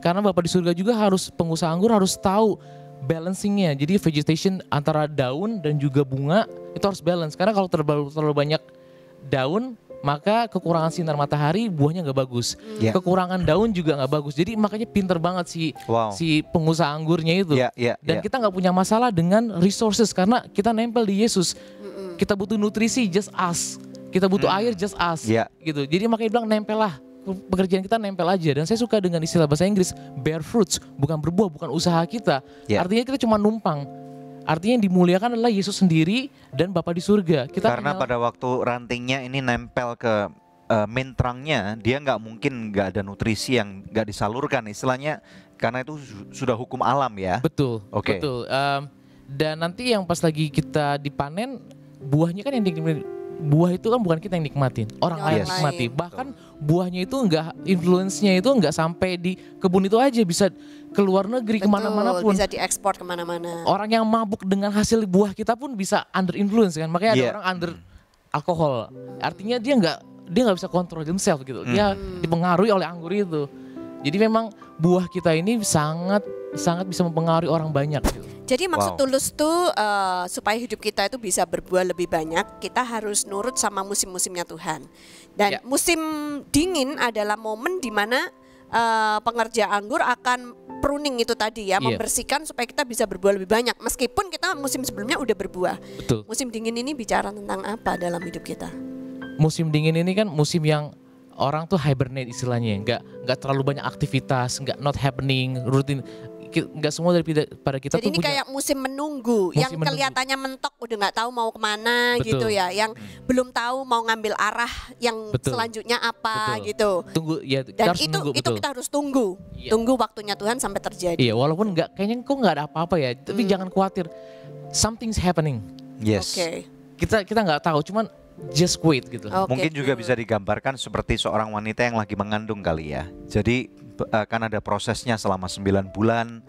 karena Bapa di surga juga pengusaha anggur harus tahu balancingnya. Jadi vegetation antara daun dan juga bunga itu harus balance. Karena kalau terlalu banyak daun, maka kekurangan sinar matahari buahnya nggak bagus. Kekurangan daun juga nggak bagus. Jadi makanya pinter banget si pengusaha anggurnya itu. Dan kita nggak punya masalah dengan resources karena kita nempel di Yesus. Kita butuh nutrisi just us. Kita butuh air just us. Gitu. Jadi makanya bilang nempel lah. Pekerjaan kita nempel aja. Dan saya suka dengan istilah bahasa Inggris bear fruits, bukan berbuah, bukan usaha kita. Artinya kita cuma numpang. Artinya yang dimuliakan adalah Yesus sendiri dan Bapa di surga. Karena pada waktu rantingnya ini nempel ke main trangnya, dia nggak mungkin nggak ada nutrisi yang nggak disalurkan, istilahnya, karena itu sudah hukum alam ya. Betul, betul. Dan nanti yang pas lagi kita dipanen, buahnya kan yang buah itu kan bukan kita yang nikmatin, orang lain nikmati. Bahkan buahnya itu influence-nya itu enggak sampai di kebun itu aja, bisa ke luar negeri, kemana-mana pun. Bisa diekspor kemana-mana. Orang yang mabuk dengan hasil buah kita pun bisa under influence kan, makanya ada orang under alkohol. Artinya dia nggak bisa kontrol himself gitu, dia dipengaruhi oleh anggur itu. Jadi memang buah kita ini sangat bisa mempengaruhi orang banyak gitu. Jadi maksud tulus tuh supaya hidup kita itu bisa berbuah lebih banyak, kita harus nurut sama musim-musimnya Tuhan. Dan musim dingin adalah momen di mana pengerja anggur akan pruning itu tadi ya, membersihkan supaya kita bisa berbuah lebih banyak. Meskipun kita musim sebelumnya udah berbuah. Betul. Musim dingin ini bicara tentang apa dalam hidup kita? Musim dingin ini kan musim yang orang tuh hibernate istilahnya, nggak terlalu banyak aktivitas, not happening, rutin. Nggak semua daripada kita. Jadi tuh ini punya, kayak musim menunggu, yang kelihatannya mentok udah nggak tahu mau kemana. Betul. Gitu ya, yang belum tahu mau ngambil arah yang selanjutnya apa. Gitu. Tunggu ya. Dan itu kita harus tunggu waktunya Tuhan sampai terjadi. Iya, walaupun kayaknya kok nggak ada apa-apa ya, tapi jangan khawatir, something's happening. Yes. Kita nggak tahu, cuman just wait gitu. Mungkin juga bisa digambarkan seperti seorang wanita yang lagi mengandung kali ya. Jadi kan ada prosesnya selama 9 bulan,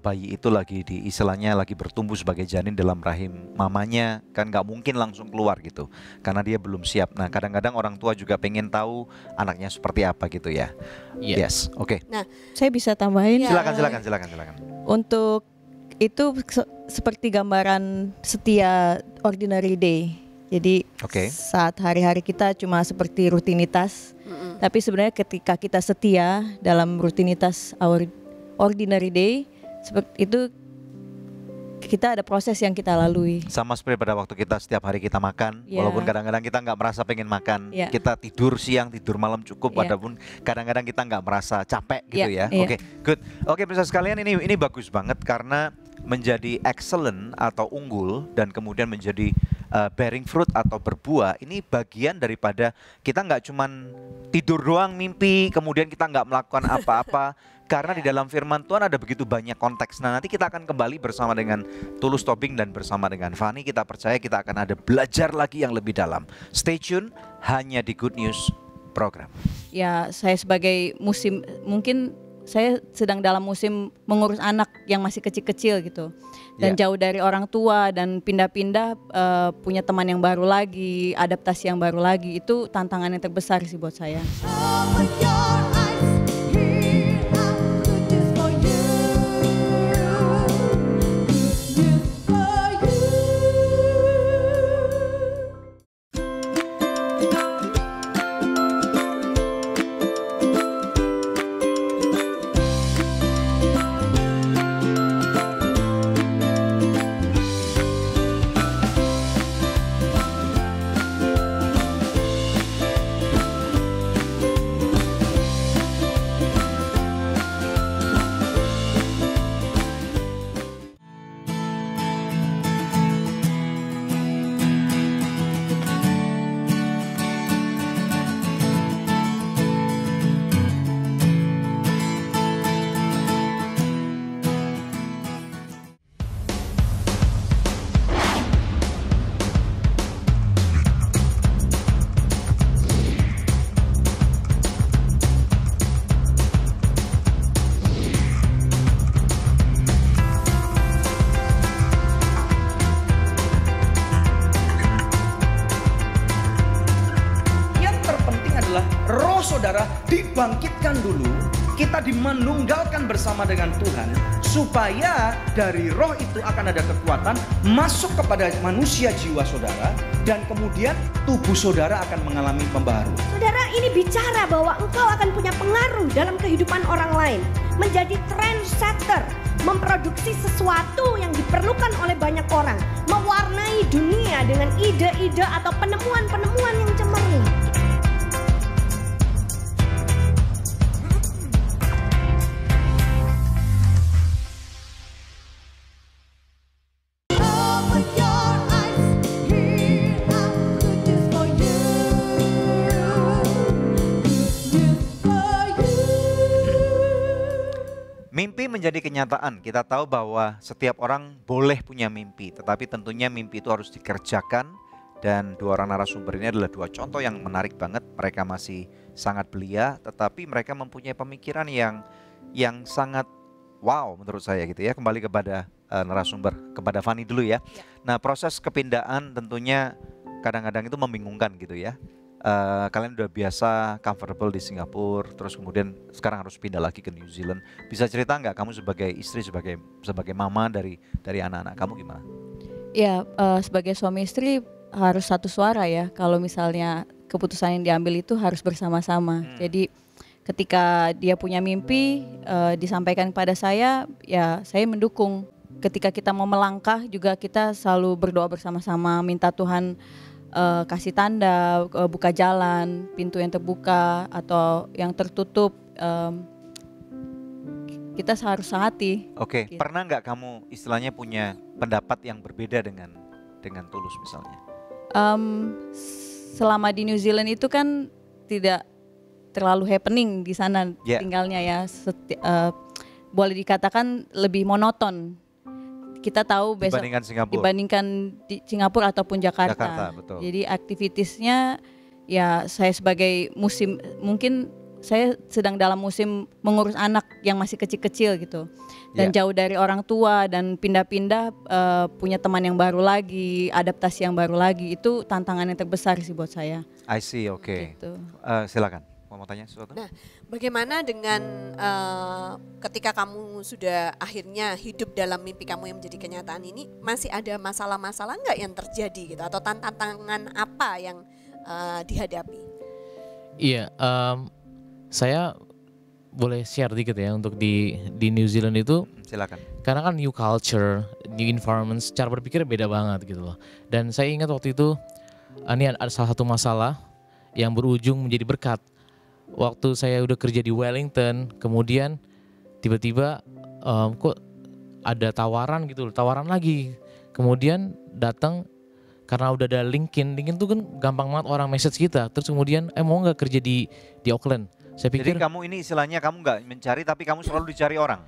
bayi itu istilahnya lagi bertumbuh sebagai janin dalam rahim mamanya, kan nggak mungkin langsung keluar gitu, karena dia belum siap. Nah kadang-kadang orang tua juga pengen tahu anaknya seperti apa gitu ya. Yes, oke. Nah, saya bisa tambahin. Silakan. Untuk itu seperti gambaran setia ordinary day. Jadi saat hari-hari kita cuma seperti rutinitas, tapi sebenarnya ketika kita setia dalam rutinitas our ordinary day, seperti itu kita ada proses yang kita lalui. Sama seperti pada waktu kita setiap hari kita makan, walaupun kadang-kadang kita nggak merasa pengen makan, kita tidur siang, tidur malam cukup, walaupun kadang-kadang kita nggak merasa capek gitu ya. Oke, good. Oke, pemirsa sekalian, ini bagus banget karena menjadi excellent atau unggul dan kemudian menjadi bearing fruit atau berbuah, ini bagian daripada kita nggak cuman tidur doang mimpi, kemudian kita nggak melakukan apa-apa. Karena di dalam firman Tuhan ada begitu banyak konteks. Nah, nanti kita akan kembali bersama dengan Tulus Tobing dan bersama dengan Fanny. Kita percaya kita akan ada belajar lagi yang lebih dalam. Stay tune hanya di Good News Program. Ya, saya sebagai mungkin saya sedang dalam musim mengurus anak yang masih kecil-kecil gitu. Dan jauh dari orang tua dan pindah-pindah punya teman yang baru lagi, adaptasi yang baru lagi. Itu tantangan yang terbesar sih buat saya. saudara dibangkitkan dulu, kita dimanunggalkan bersama dengan Tuhan, supaya dari roh itu akan ada kekuatan masuk kepada manusia jiwa saudara, dan kemudian tubuh saudara akan mengalami pembaharuan. Saudara, ini bicara bahwa engkau akan punya pengaruh dalam kehidupan orang lain, menjadi trendsetter, memproduksi sesuatu yang diperlukan oleh banyak orang, mewarnai dunia dengan ide-ide atau penemuan-penemuan yang cemerlang. Mimpi menjadi kenyataan. Kita tahu bahwa setiap orang boleh punya mimpi, tetapi tentunya mimpi itu harus dikerjakan. Dan dua orang narasumber ini adalah dua contoh yang menarik banget. Mereka masih sangat belia, tetapi mereka mempunyai pemikiran yang sangat wow menurut saya gitu ya. Kembali kepada narasumber, kepada Fanny dulu ya. Nah, proses kepindahan tentunya kadang-kadang itu membingungkan gitu ya. Kalian udah biasa comfortable di Singapura, terus kemudian sekarang harus pindah lagi ke New Zealand. Bisa cerita nggak kamu sebagai istri, sebagai mama dari anak-anak kamu gimana? Ya, sebagai suami istri harus satu suara ya. Kalau misalnya keputusan yang diambil itu harus bersama-sama. Jadi ketika dia punya mimpi disampaikan kepada saya, ya saya mendukung. Ketika kita mau melangkah juga kita selalu berdoa bersama-sama, minta Tuhan kasih tanda, buka jalan, pintu yang terbuka atau yang tertutup, kita harus sehati. Oke, gitu. Pernah nggak kamu istilahnya punya pendapat yang berbeda dengan Tulus misalnya? Selama di New Zealand itu kan tidak terlalu happening di sana tinggalnya ya, boleh dikatakan lebih monoton. Kita tahu besok dibandingkan di Singapura ataupun Jakarta. Betul. Jadi aktivitasnya ya saya sebagai mungkin saya sedang dalam musim mengurus anak yang masih kecil-kecil gitu. Dan jauh dari orang tua dan pindah-pindah punya teman yang baru lagi, adaptasi yang baru lagi, itu tantangan yang terbesar sih buat saya. I see, oke. Gitu. Silakan. Mau tanya sesuatu? Nah, bagaimana dengan ketika kamu sudah akhirnya hidup dalam mimpi kamu yang menjadi kenyataan ini, masih ada masalah-masalah nggak yang terjadi gitu, atau tantangan apa yang dihadapi? Iya, saya boleh share dikit ya untuk di New Zealand itu. Silakan. Karena kan new culture, new environment, cara berpikir beda banget gitu loh. Dan saya ingat waktu itu ini ada salah satu masalah yang berujung menjadi berkat. Waktu saya udah kerja di Wellington, kemudian tiba-tiba kok ada tawaran gitu, tawaran lagi. Kemudian datang karena udah ada LinkedIn tuh kan gampang banget orang message kita. Terus kemudian mau nggak kerja di Auckland? Saya pikir. Jadi kamu ini istilahnya kamu nggak mencari tapi kamu selalu dicari orang.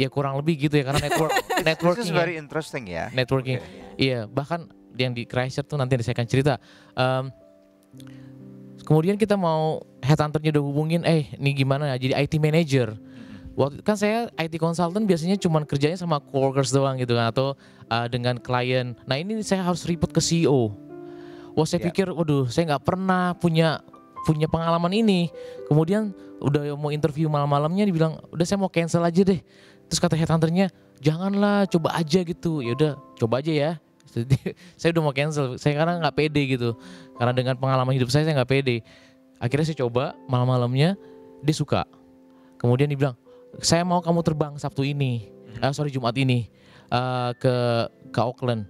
Ya kurang lebih gitu ya karena networking. This is very interesting ya. Networking. Iya, bahkan yang di Christchurch tuh nanti saya akan cerita. Kemudian kita mau headhunternya udah hubungin, ini gimana ya? Jadi IT manager. Waktu kan saya IT consultant biasanya cuma kerjanya sama coworkers doang gitu kan atau dengan klien. Nah ini saya harus report ke CEO. Wah saya pikir, waduh saya nggak pernah punya pengalaman ini. Kemudian udah mau interview malam-malamnya dibilang, udah saya mau cancel aja deh. Terus kata headhunternya, janganlah coba aja gitu. Ya udah coba aja ya. Saya udah mau cancel. Saya karena nggak pede gitu. Karena dengan pengalaman hidup saya nggak pede. Akhirnya saya coba malam-malamnya, dia suka. Kemudian dibilang, saya mau kamu terbang Sabtu ini, Jumat ini ke Auckland.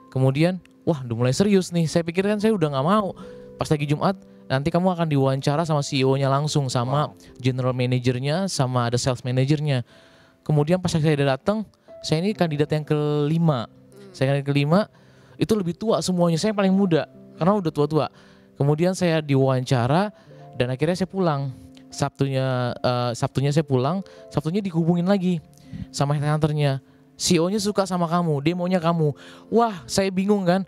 Kemudian, wah udah mulai serius nih. Saya pikir kan saya udah nggak mau. Pas lagi Jumat, nanti kamu akan diwawancara sama CEO-nya langsung, sama general manajernya, sama ada sales manajernya. Kemudian pas saya udah datang, saya ini kandidat yang kelima. Saya kandidat kelima, itu lebih tua semuanya. Saya paling muda karena udah tua-tua. Kemudian saya diwawancara dan akhirnya saya pulang. Sabtunya saya pulang, Sabtunya dihubungin lagi sama headhunternya. CEO-nya suka sama kamu, dia maunya kamu. Wah, saya bingung kan.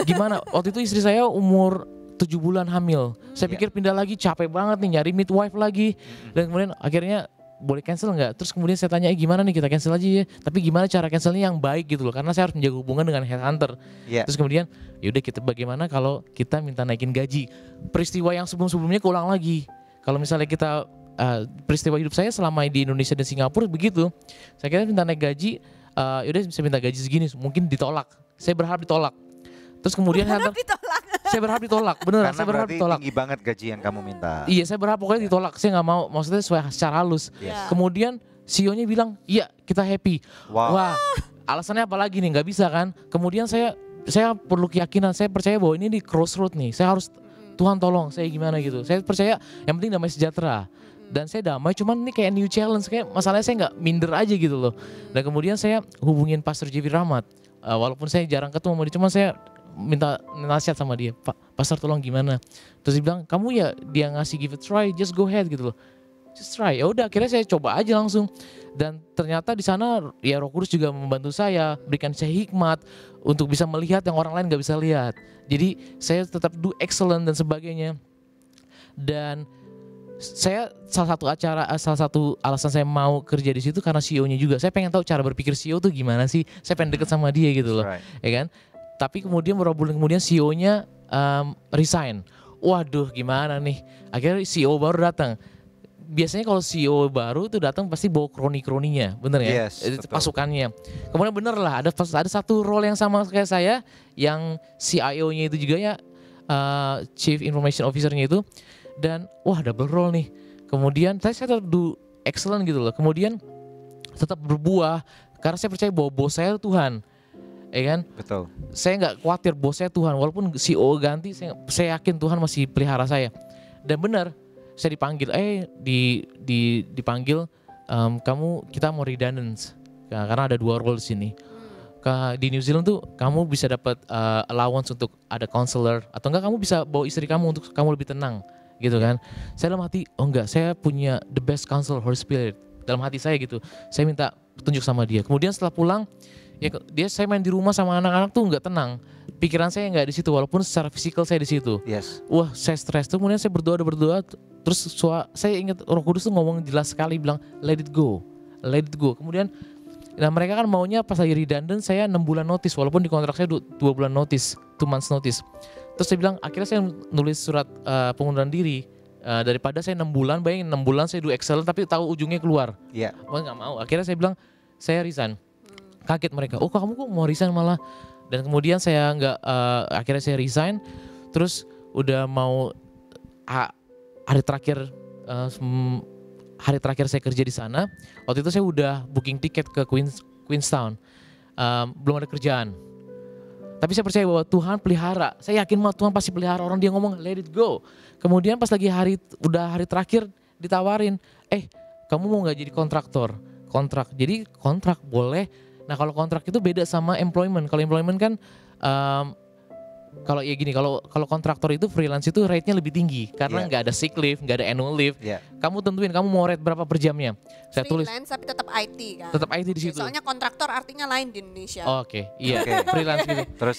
Gimana? Waktu itu istri saya umur 7 bulan hamil. Saya pikir pindah lagi, capek banget nih nyari midwife lagi. Dan kemudian akhirnya boleh cancel nggak? Terus kemudian saya tanya, gimana nih kita cancel aja ya. Tapi gimana cara cancelnya yang baik gitu loh. Karena saya harus menjaga hubungan dengan headhunter. Terus kemudian yaudah kita bagaimana kalau kita minta naikin gaji. Peristiwa yang sebelum-sebelumnya keulang lagi. Kalau misalnya kita peristiwa hidup saya selama di Indonesia dan Singapura begitu. Saya kira minta naik gaji, yaudah saya minta gaji segini, mungkin ditolak. Saya berharap ditolak. Terus kemudian saya berharap ditolak, beneran. Saya berharap ditolak. Tinggi banget gaji yang kamu minta. Iya, saya berharap pokoknya ditolak. Saya nggak mau, maksudnya secara halus. Kemudian CEO-nya bilang, iya kita happy. Wah, alasannya apa lagi nih? Nggak bisa kan? Kemudian saya perlu keyakinan. Saya percaya bahwa ini di crossroad nih. Saya harus Tuhan tolong saya gimana gitu. Saya percaya yang penting damai sejahtera. Dan saya damai, cuman ini kayak new challenge, kayak masalahnya saya nggak minder aja gitu loh. Dan kemudian saya hubungin Pastor J.V. Rahmat. Walaupun saya jarang ketemu sama dia, cuman saya minta nasihat sama dia. Pak, Pastor tolong gimana? Terus dia bilang, kamu ya dia ngasih give it a try, just go ahead gitu loh. Just try. Ya udah, akhirnya saya coba aja langsung. Dan ternyata di sana ya Roh Kudus juga membantu saya, berikan saya hikmat untuk bisa melihat yang orang lain nggak bisa lihat. Jadi saya tetap do excellent dan sebagainya. Dan saya salah satu alasan saya mau kerja di situ karena CEO-nya juga. Saya pengen tahu cara berpikir CEO tuh gimana sih. Saya pengen deket sama dia gitu loh, ya kan. Tapi kemudian beberapa bulan kemudian CEO-nya resign. Waduh, gimana nih? Akhirnya CEO baru datang. Biasanya kalau CEO baru tuh datang pasti bawa kroni-kroninya, bener ya? Yes, pasukannya. Kemudian bener lah, ada satu role yang sama kayak saya, yang CIO-nya itu juga ya, Chief Information Officer-nya itu. Dan wah double role nih. Kemudian saya tetap do excellent gitu loh. Kemudian tetap berbuah karena saya percaya bahwa bos saya Tuhan, ya kan? Betul. Saya nggak khawatir bos saya Tuhan. Walaupun CEO ganti, saya yakin Tuhan masih pelihara saya. Dan benar, saya dipanggil. Dipanggil. Kita mau redundant. Karena ada 2 role di sini. Di New Zealand tuh kamu bisa dapat allowance untuk ada counselor atau enggak kamu bisa bawa istri kamu untuk kamu lebih tenang. Gitu kan. Saya dalam hati, oh enggak, saya punya the best counselor, Holy Spirit. Dalam hati saya gitu. Saya minta petunjuk sama dia. Kemudian setelah pulang, ya saya main di rumah sama anak-anak tuh enggak tenang. Pikiran saya enggak di situ walaupun secara fisikal saya di situ. Wah, saya stres. Kemudian saya berdoa. Terus saya ingat Roh Kudus tuh ngomong jelas sekali bilang, let it go. Let it go. Kemudian mereka kan maunya pas lagi redundant saya 6 bulan notice walaupun di kontrak saya 2 bulan notice, 2 months notice. Terus saya bilang akhirnya saya nulis surat pengunduran diri daripada saya 6 bulan, bayangin 6 bulan saya do excellent tapi tahu ujungnya keluar. Wah nggak mau. Akhirnya saya bilang saya resign. Kaget mereka. Oh kamu kok mau resign malah? Dan kemudian saya akhirnya saya resign. Terus udah mau hari terakhir saya kerja di sana. Waktu itu saya udah booking tiket ke Queenstown. Belum ada kerjaan. Tapi saya percaya bahwa Tuhan pelihara. Saya yakin bahwa Tuhan pasti pelihara orang. Dia ngomong let it go. Kemudian pas lagi hari terakhir ditawarin, kamu mau nggak jadi kontraktor? Kontrak. Jadi kontrak boleh. Nah kalau kontrak itu beda sama employment. Kalau employment kan Kalau ya gini, kalau kontraktor itu freelance itu rate-nya lebih tinggi karena nggak ada sick leave, nggak ada annual leave. Kamu tentuin kamu mau rate berapa per jamnya. Saya tulis. Freelance tapi tetap IT kan. Tetap IT di situ. Soalnya kontraktor artinya lain di Indonesia. Oke, iya. Freelance gitu. Terus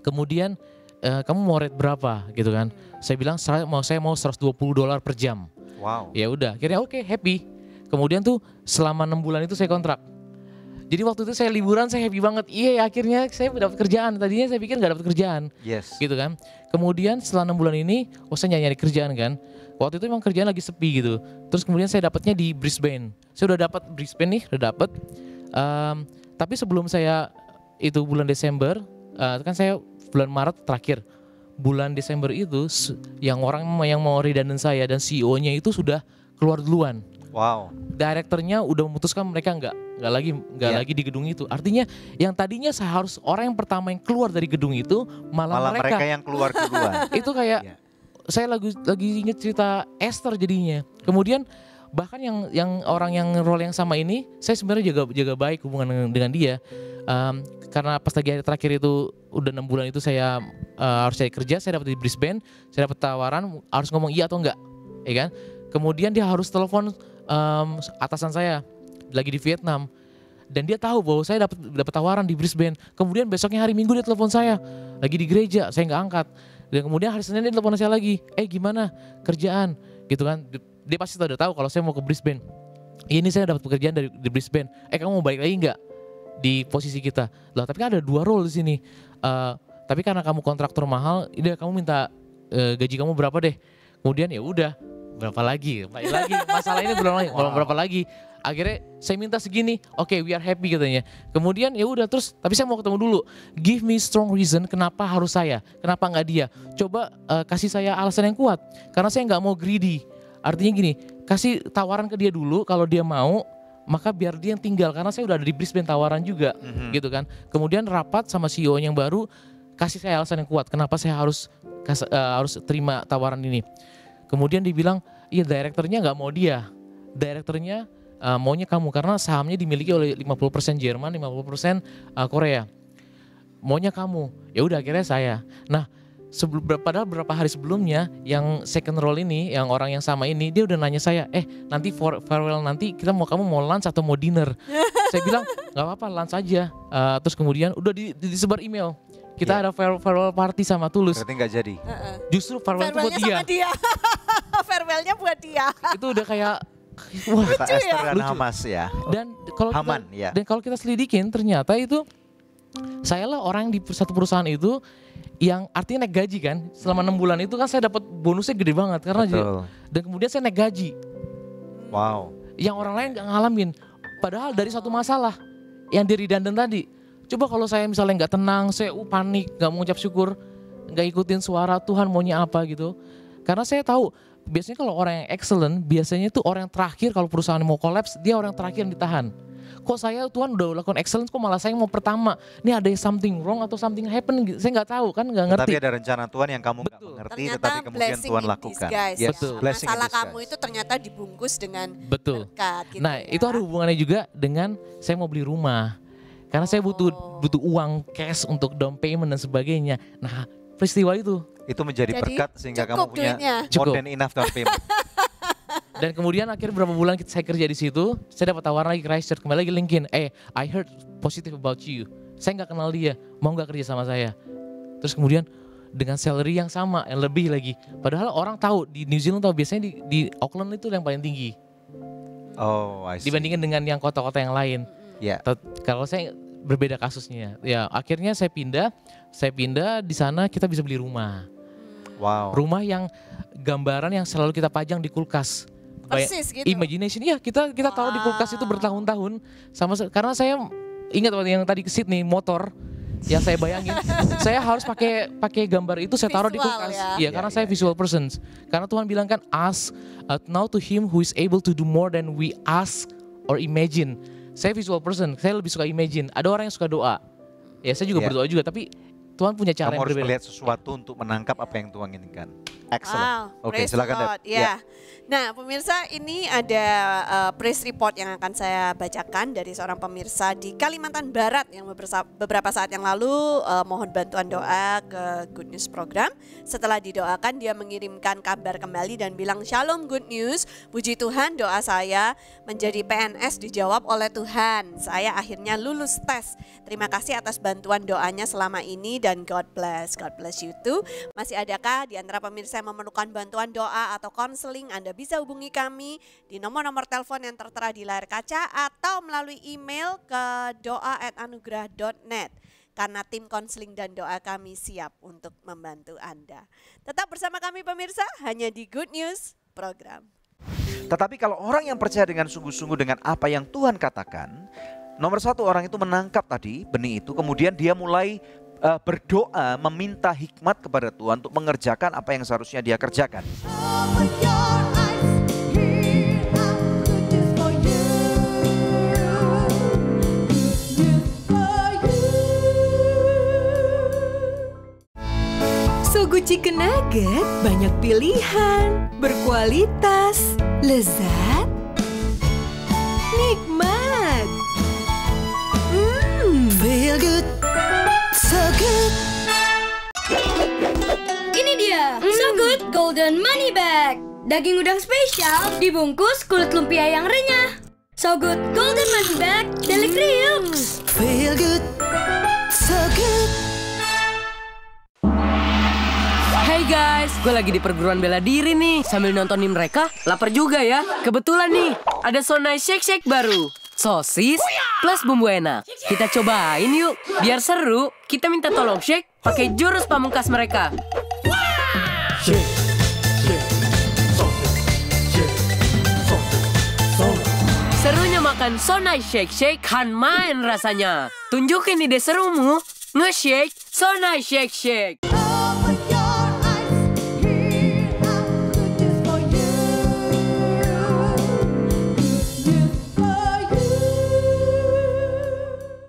kemudian kamu mau rate berapa gitu kan? Saya bilang saya mau $120 per jam. Wow. Ya udah, akhirnya oke, happy. Kemudian tuh selama 6 bulan itu saya kontrak. Jadi waktu itu saya liburan, saya happy banget. Iya, akhirnya saya dapat kerjaan. Tadinya saya pikir nggak dapat kerjaan. Yes. Gitu kan. Kemudian setelah 6 bulan ini, saya nyari kerjaan kan. Waktu itu memang kerjaan lagi sepi gitu. Terus kemudian saya dapatnya di Brisbane. Saya udah dapat Brisbane nih, udah dapat. Tapi sebelum saya itu bulan Desember, kan saya bulan Maret terakhir. Bulan Desember itu yang orang yang mau redundant saya dan CEO-nya itu sudah keluar duluan. Wow. Direkturnya udah memutuskan mereka nggak lagi di gedung itu. Artinya yang tadinya saya harus orang yang pertama yang keluar dari gedung itu malah mereka yang keluar duluan. Itu kayak saya lagi inget cerita Esther jadinya. Kemudian bahkan yang orang yang role yang sama ini saya sebenarnya jaga baik hubungan dengan dia. Karena pas lagi hari terakhir itu udah 6 bulan itu saya harus cari kerja, saya dapat di Brisbane, saya dapat tawaran harus ngomong iya atau enggak, ya kan? Kemudian dia harus telepon atasan saya lagi di Vietnam dan dia tahu bahwa saya dapat tawaran di Brisbane. Kemudian besoknya hari Minggu dia telepon saya lagi di gereja, saya nggak angkat. Dan kemudian hari Senin dia telepon saya lagi, gimana kerjaan, gitu kan? Dia pasti udah tahu kalau saya mau ke Brisbane. Ini saya dapat pekerjaan di Brisbane. Kamu mau balik lagi nggak di posisi kita? Lah tapi kan ada 2 role di sini. Tapi karena kamu kontraktor mahal, udah kamu minta gaji kamu berapa deh? Kemudian ya udah. Berapa lagi? Masalah ini berapa lagi? Akhirnya saya minta segini. Oke, we are happy katanya. Kemudian ya udah terus. Tapi saya mau ketemu dulu. Give me strong reason kenapa harus saya, kenapa nggak dia? Coba kasih saya alasan yang kuat. Karena saya nggak mau greedy. Artinya gini, kasih tawaran ke dia dulu. Kalau dia mau, maka biar dia yang tinggal. Karena saya udah ada di Brisbane tawaran juga, gitu kan. Kemudian rapat sama CEO yang baru, kasih saya alasan yang kuat. Kenapa saya harus terima tawaran ini? Kemudian dibilang, iya direkturnya nggak mau dia. Direkturnya maunya kamu karena sahamnya dimiliki oleh 50% Jerman, 50% Korea. Maunya kamu. Ya udah akhirnya saya. Nah, padahal beberapa hari sebelumnya yang second role ini, yang orang yang sama ini, dia udah nanya saya, nanti farewell nanti kamu mau lunch atau mau dinner? Saya bilang, nggak apa-apa lunch aja. Terus kemudian udah disebar email. Kita ada farewell party sama Tulus. Berarti nggak jadi. Justru farewell itu buat dia. Farewellnya buat dia. Itu udah kayak wah, lucu ya. Hamas ya. Dan kalau kita selidikin ternyata itu saya lah orang di satu perusahaan itu yang artinya naik gaji kan. Selama 6 bulan itu kan saya dapat bonusnya gede banget karena dan kemudian saya naik gaji. Wow. Yang orang lain nggak ngalamin. Padahal dari satu masalah yang di redundant tadi. Coba kalau saya misalnya nggak tenang, saya panik, nggak mau ucap syukur, nggak ikutin suara Tuhan maunya apa gitu. Karena saya tahu biasanya kalau orang yang excellent, biasanya itu orang yang terakhir kalau perusahaan mau collapse, dia orang terakhir yang ditahan. Kok saya Tuhan udah lakukan excellence, kok malah saya mau pertama? Ini ada something wrong atau something happen? Saya nggak tahu kan, nggak ngerti. Tapi ada rencana Tuhan yang kamu nggak mengerti, tetapi kemudian Tuhan lakukan. Yes. Betul. Masalah kamu itu ternyata dibungkus dengan berkat. Gitu nah itu ada hubungannya juga dengan saya mau beli rumah. Karena saya butuh uang cash untuk down payment dan sebagainya. Nah peristiwa itu menjadi berkat sehingga kamu punya more than enough down payment. Dan kemudian akhirnya beberapa bulan saya kerja di situ, saya dapat tawaran lagi Christchurch, kembali lagi LinkedIn. I heard positive about you. Saya nggak kenal dia, mau nggak kerja sama saya? Terus kemudian dengan salary yang sama, yang lebih lagi. Padahal orang tahu di New Zealand tahu biasanya di Auckland itu yang paling tinggi. Oh, I see. Dibandingkan dengan yang kota-kota yang lain. Kalau saya berbeda kasusnya. Ya, akhirnya saya pindah di sana kita bisa beli rumah. Wow. Rumah yang gambaran yang selalu kita pajang di kulkas. Persis gitu. Imagination kita taruh di kulkas itu bertahun-tahun karena saya ingat waktu yang tadi ke Sydney motor yang saya bayangin saya harus pakai gambar itu saya taruh di kulkas. Karena saya visual person. Karena Tuhan bilang kan ask now to him who is able to do more than we ask or imagine. Saya visual person, saya lebih suka imagine. Ada orang yang suka doa. Ya saya juga berdoa juga, tapi Tuhan punya cara Kamu yang harus berbeda. melihat sesuatu untuk menangkap apa yang Tuhan inginkan. Excellent. Wow, Oke, praise silakan the Deb. Lord. Ya. Nah, pemirsa, ini ada press report yang akan saya bacakan dari seorang pemirsa di Kalimantan Barat yang beberapa saat yang lalu mohon bantuan doa ke Good News Program. Setelah didoakan, dia mengirimkan kabar kembali dan bilang, "Shalom Good News, puji Tuhan, doa saya menjadi PNS dijawab oleh Tuhan. Saya akhirnya lulus tes. Terima kasih atas bantuan doanya selama ini dan God bless you too. Masih adakah di antara pemirsa yang memerlukan bantuan doa atau konseling? Anda bisa hubungi kami di nomor-nomor telepon yang tertera di layar kaca atau melalui email ke doa@anugerah.net. Karena tim konseling dan doa kami siap untuk membantu Anda. Tetap bersama kami pemirsa, hanya di Good News Program. Tetapi kalau orang yang percaya dengan sungguh-sungguh dengan apa yang Tuhan katakan, nomor satu, orang itu menangkap tadi benih itu, kemudian dia mulai berdoa meminta hikmat kepada Tuhan untuk mengerjakan apa yang seharusnya dia kerjakan. Sogo Chicken Nugget banyak pilihan, berkualitas, lezat, nikmat. Feel good, so good. Ini dia, So Good Golden Money Bag. Daging udang spesial dibungkus kulit lumpia yang renyah. So Good Golden Money Bag, Deli Kriuk. Feel good, so good. Hey guys, gue lagi di perguruan bela diri nih. Sambil nontonin mereka, lapar juga ya. Kebetulan nih, ada Sonai Shake Shake baru. Sosis plus bumbu enak. Kita cobain yuk. Biar seru, kita minta tolong shake pakai jurus pamungkas mereka. Serunya makan Sonai Shake Shake kan main rasanya. Tunjukin ide serumu. Nge-shake Sonai Shake Shake.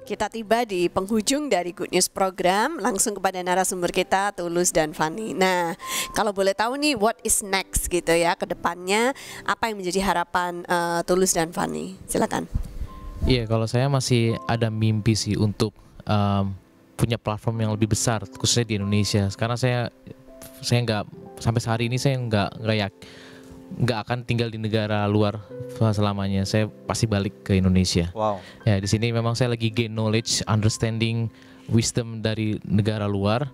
Kita tiba di penghujung dari Good News Program, langsung kepada narasumber kita, Tulus dan Fanny. Nah, kalau boleh tahu nih, what is next gitu ya, ke depannya, apa yang menjadi harapan Tulus dan Fanny? Silakan. Iya, kalau saya masih ada mimpi sih untuk punya platform yang lebih besar, khususnya di Indonesia. Karena saya nggak, sampai hari ini saya nggak akan tinggal di negara luar selamanya. Saya pasti balik ke Indonesia. Wow. Ya, di sini memang saya lagi gain knowledge, understanding, wisdom dari negara luar.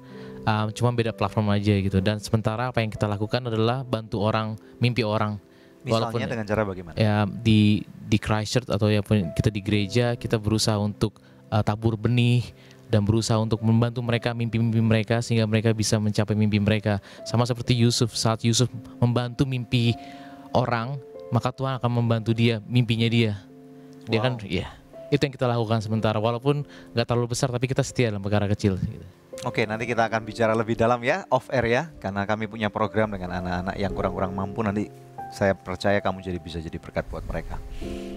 Cuma beda platform aja gitu. Dan sementara apa yang kita lakukan adalah bantu orang, mimpi orang. Misalnya dengan cara bagaimana? Ya, di Christchurch atau ya kita di gereja, kita berusaha untuk tabur benih dan berusaha untuk membantu mereka, mimpi-mimpi mereka, sehingga mereka bisa mencapai mimpi mereka. Sama seperti Yusuf, saat Yusuf membantu mimpi orang, maka Tuhan akan membantu dia, mimpinya dia. Dia kan, ya, itu yang kita lakukan sementara. Walaupun nggak terlalu besar, tapi kita setia dalam perkara kecil. Gitu. Oke, nanti kita akan bicara lebih dalam ya, off air ya, karena kami punya program dengan anak-anak yang kurang-kurang mampu. Nanti saya percaya kamu bisa jadi berkat buat mereka.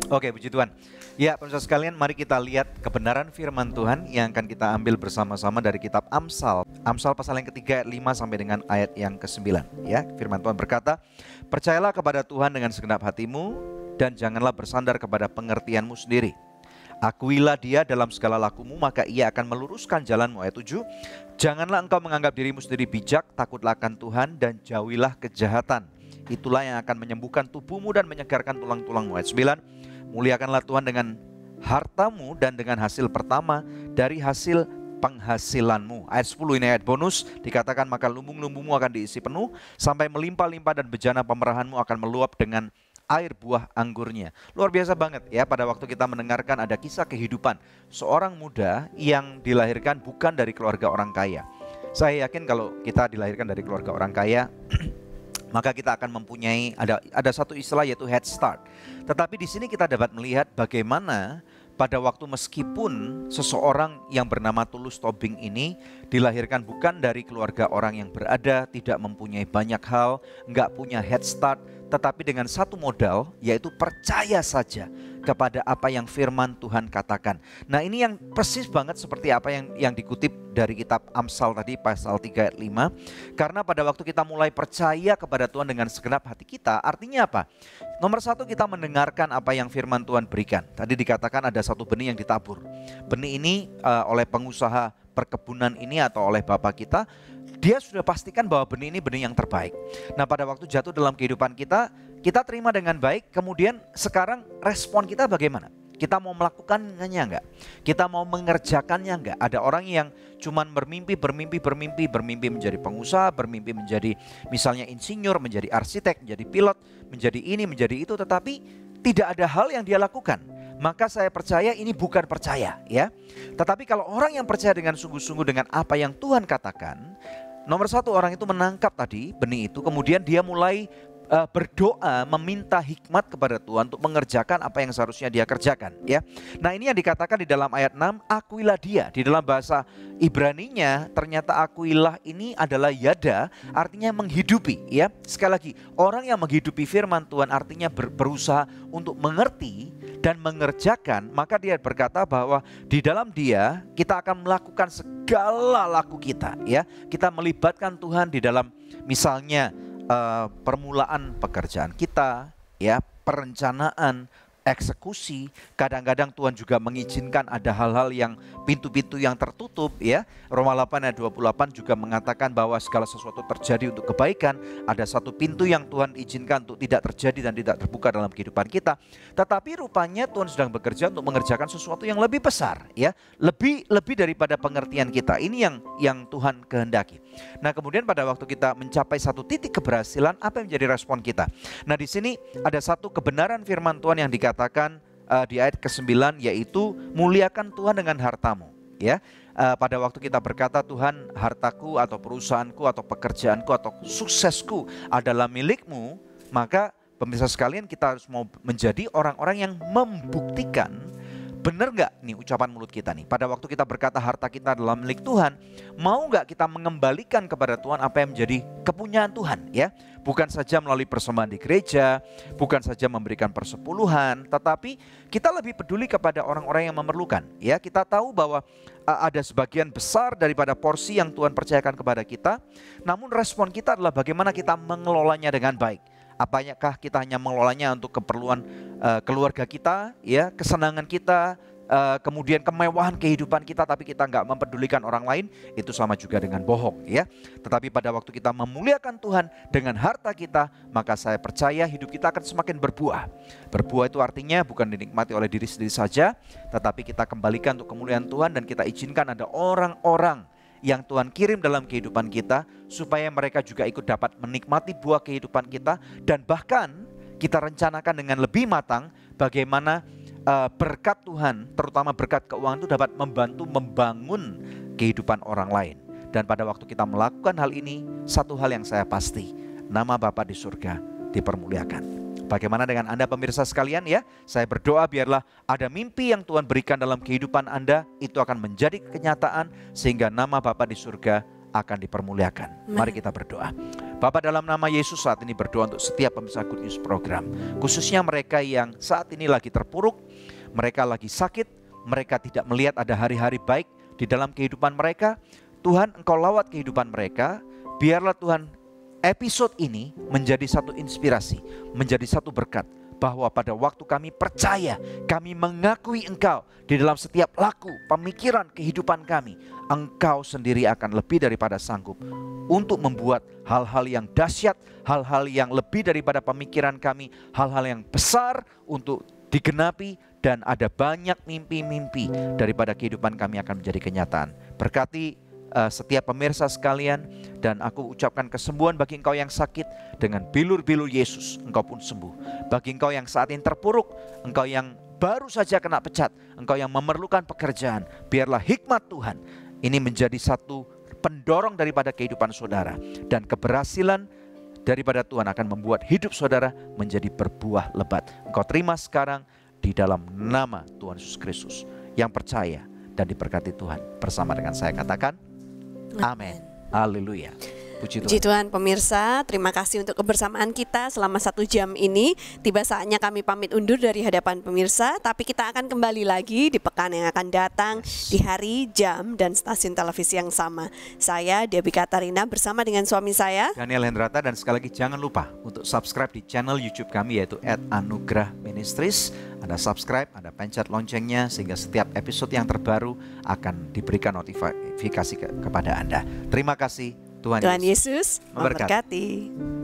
Oke, puji Tuhan. Ya, pemirsa sekalian, mari kita lihat kebenaran firman Tuhan yang akan kita ambil bersama-sama dari kitab Amsal. Amsal pasal yang ketiga ayat 5 sampai dengan ayat yang ke-9. Ya, firman Tuhan berkata, "Percayalah kepada Tuhan dengan segenap hatimu dan janganlah bersandar kepada pengertianmu sendiri. Akuilah dia dalam segala lakumu, maka ia akan meluruskan jalanmu." Ayat 7, "Janganlah engkau menganggap dirimu sendiri bijak, takutlah akan Tuhan dan jauhilah kejahatan. Itulah yang akan menyembuhkan tubuhmu dan menyegarkan tulang-tulangmu." Ayat 9, "Muliakanlah Tuhan dengan hartamu dan dengan hasil pertama dari hasil penghasilanmu." Ayat 10 ini ayat bonus, dikatakan, "Maka lumbung-lumbungmu akan diisi penuh sampai melimpah-limpah dan bejana pemerahanmu akan meluap dengan air buah anggurnya." Luar biasa banget ya, pada waktu kita mendengarkan ada kisah kehidupan seorang muda yang dilahirkan bukan dari keluarga orang kaya. Saya yakin kalau kita dilahirkan dari keluarga orang kaya maka kita akan mempunyai ada satu istilah yaitu head start. Tetapi di sini kita dapat melihat bagaimana pada waktu meskipun seseorang yang bernama Tulus Tobing ini dilahirkan bukan dari keluarga orang yang berada, tidak mempunyai banyak hal, nggak punya head start, tetapi dengan satu modal yaitu percaya saja kepada apa yang firman Tuhan katakan. Nah, ini yang persis banget seperti apa yang dikutip dari kitab Amsal tadi pasal 3 ayat 5. Karena pada waktu kita mulai percaya kepada Tuhan dengan segenap hati kita, artinya apa? Nomor satu, kita mendengarkan apa yang firman Tuhan berikan. Tadi dikatakan ada satu benih yang ditabur. Benih ini oleh pengusaha perkebunan ini atau oleh Bapak kita, dia sudah pastikan bahwa benih ini benih yang terbaik. Nah, pada waktu jatuh dalam kehidupan kita, kita terima dengan baik. Kemudian sekarang respon kita bagaimana? Kita mau melakukannya enggak? Kita mau mengerjakannya enggak? Ada orang yang cuman bermimpi menjadi pengusaha, bermimpi menjadi misalnya insinyur, menjadi arsitek, menjadi pilot, menjadi ini, menjadi itu, tetapi tidak ada hal yang dia lakukan. Maka saya percaya ini bukan percaya, ya. Tetapi kalau orang yang percaya dengan sungguh-sungguh dengan apa yang Tuhan katakan, nomor satu, orang itu menangkap tadi benih itu, kemudian dia mulai berdoa meminta hikmat kepada Tuhan untuk mengerjakan apa yang seharusnya dia kerjakan, ya. Nah, ini yang dikatakan di dalam ayat 6, akuilah dia. Di dalam bahasa Ibraninya ternyata akuilah ini adalah yada, artinya menghidupi, ya. Sekali lagi, orang yang menghidupi firman Tuhan artinya berusaha untuk mengerti dan mengerjakan. Maka dia berkata bahwa di dalam dia kita akan melakukan segala laku kita, ya. Kita melibatkan Tuhan di dalam misalnya permulaan pekerjaan kita, ya, perencanaan, eksekusi. Kadang-kadang Tuhan juga mengizinkan ada hal-hal yang pintu-pintu yang tertutup, ya. Roma 8 ayat 28 juga mengatakan bahwa segala sesuatu terjadi untuk kebaikan. Ada satu pintu yang Tuhan izinkan untuk tidak terjadi dan tidak terbuka dalam kehidupan kita. Tetapi rupanya Tuhan sedang bekerja untuk mengerjakan sesuatu yang lebih besar, ya. Lebih daripada pengertian kita. Ini yang Tuhan kehendaki. Nah, kemudian pada waktu kita mencapai satu titik keberhasilan, apa yang menjadi respon kita? Nah, di sini ada satu kebenaran firman Tuhan yang dikatakan di ayat ke-9, yaitu muliakan Tuhan dengan hartamu, ya. Pada waktu kita berkata Tuhan, hartaku atau perusahaanku atau pekerjaanku atau suksesku adalah milikmu, maka pemirsa sekalian, kita harus mau menjadi orang-orang yang membuktikan. Benar nggak nih ucapan mulut kita nih? Pada waktu kita berkata harta kita adalah milik Tuhan, mau nggak kita mengembalikan kepada Tuhan apa yang menjadi kepunyaan Tuhan, ya? Bukan saja melalui persembahan di gereja, bukan saja memberikan persepuluhan, tetapi kita lebih peduli kepada orang-orang yang memerlukan, ya. Kita tahu bahwa ada sebagian besar daripada porsi yang Tuhan percayakan kepada kita, namun respon kita adalah bagaimana kita mengelolanya dengan baik. Apakah kita hanya mengelolanya untuk keperluan keluarga kita, ya, kesenangan kita, kemudian kemewahan kehidupan kita, tapi kita nggak mempedulikan orang lain, itu sama juga dengan bohong, ya. Tetapi pada waktu kita memuliakan Tuhan dengan harta kita, maka saya percaya hidup kita akan semakin berbuah. Berbuah itu artinya bukan dinikmati oleh diri sendiri saja, tetapi kita kembalikan untuk kemuliaan Tuhan, dan kita izinkan ada orang-orang yang Tuhan kirim dalam kehidupan kita, supaya mereka juga ikut dapat menikmati buah kehidupan kita. Dan bahkan kita rencanakan dengan lebih matang bagaimana berkat Tuhan, terutama berkat keuangan, itu dapat membantu membangun kehidupan orang lain. Dan pada waktu kita melakukan hal ini, satu hal yang saya pasti, nama Bapa di surga dipermuliakan. Bagaimana dengan Anda pemirsa sekalian, ya? Saya berdoa biarlah ada mimpi yang Tuhan berikan dalam kehidupan Anda, itu akan menjadi kenyataan sehingga nama Bapa di surga akan dipermuliakan. Mari kita berdoa. Bapa, dalam nama Yesus saat ini berdoa untuk setiap pemirsa Good News Program, khususnya mereka yang saat ini lagi terpuruk, mereka lagi sakit, mereka tidak melihat ada hari-hari baik di dalam kehidupan mereka. Tuhan, Engkau lawat kehidupan mereka. Biarlah Tuhan episode ini menjadi satu inspirasi, menjadi satu berkat, bahwa pada waktu kami percaya, kami mengakui Engkau di dalam setiap laku, pemikiran, kehidupan kami, Engkau sendiri akan lebih daripada sanggup untuk membuat hal-hal yang dahsyat, hal-hal yang lebih daripada pemikiran kami, hal-hal yang besar untuk digenapi, dan ada banyak mimpi-mimpi daripada kehidupan kami akan menjadi kenyataan. Berkati setiap pemirsa sekalian, dan aku ucapkan kesembuhan bagi engkau yang sakit, dengan bilur-bilur Yesus engkau pun sembuh. Bagi engkau yang saat ini terpuruk, engkau yang baru saja kena pecat, engkau yang memerlukan pekerjaan, biarlah hikmat Tuhan ini menjadi satu pendorong daripada kehidupan saudara, dan keberhasilan daripada Tuhan akan membuat hidup saudara menjadi berbuah lebat. Engkau terima sekarang di dalam nama Tuhan Yesus Kristus yang percaya dan diberkati Tuhan bersama dengan saya. Katakan amin. Haleluya. Puji Puji Tuhan pemirsa, terima kasih untuk kebersamaan kita selama 1 jam ini. Tiba saatnya kami pamit undur dari hadapan pemirsa, tapi kita akan kembali lagi di pekan yang akan datang, di hari, jam, dan stasiun televisi yang sama. Saya Debbie Katarina bersama dengan suami saya Daniel Hendrata, dan sekali lagi jangan lupa untuk subscribe di channel YouTube kami yaitu @anugerah ministries. Anda subscribe, Anda pencet loncengnya sehingga setiap episode yang terbaru akan diberikan notifikasi kepada Anda. Terima kasih. Tuhan Yesus memberkati. memberkati.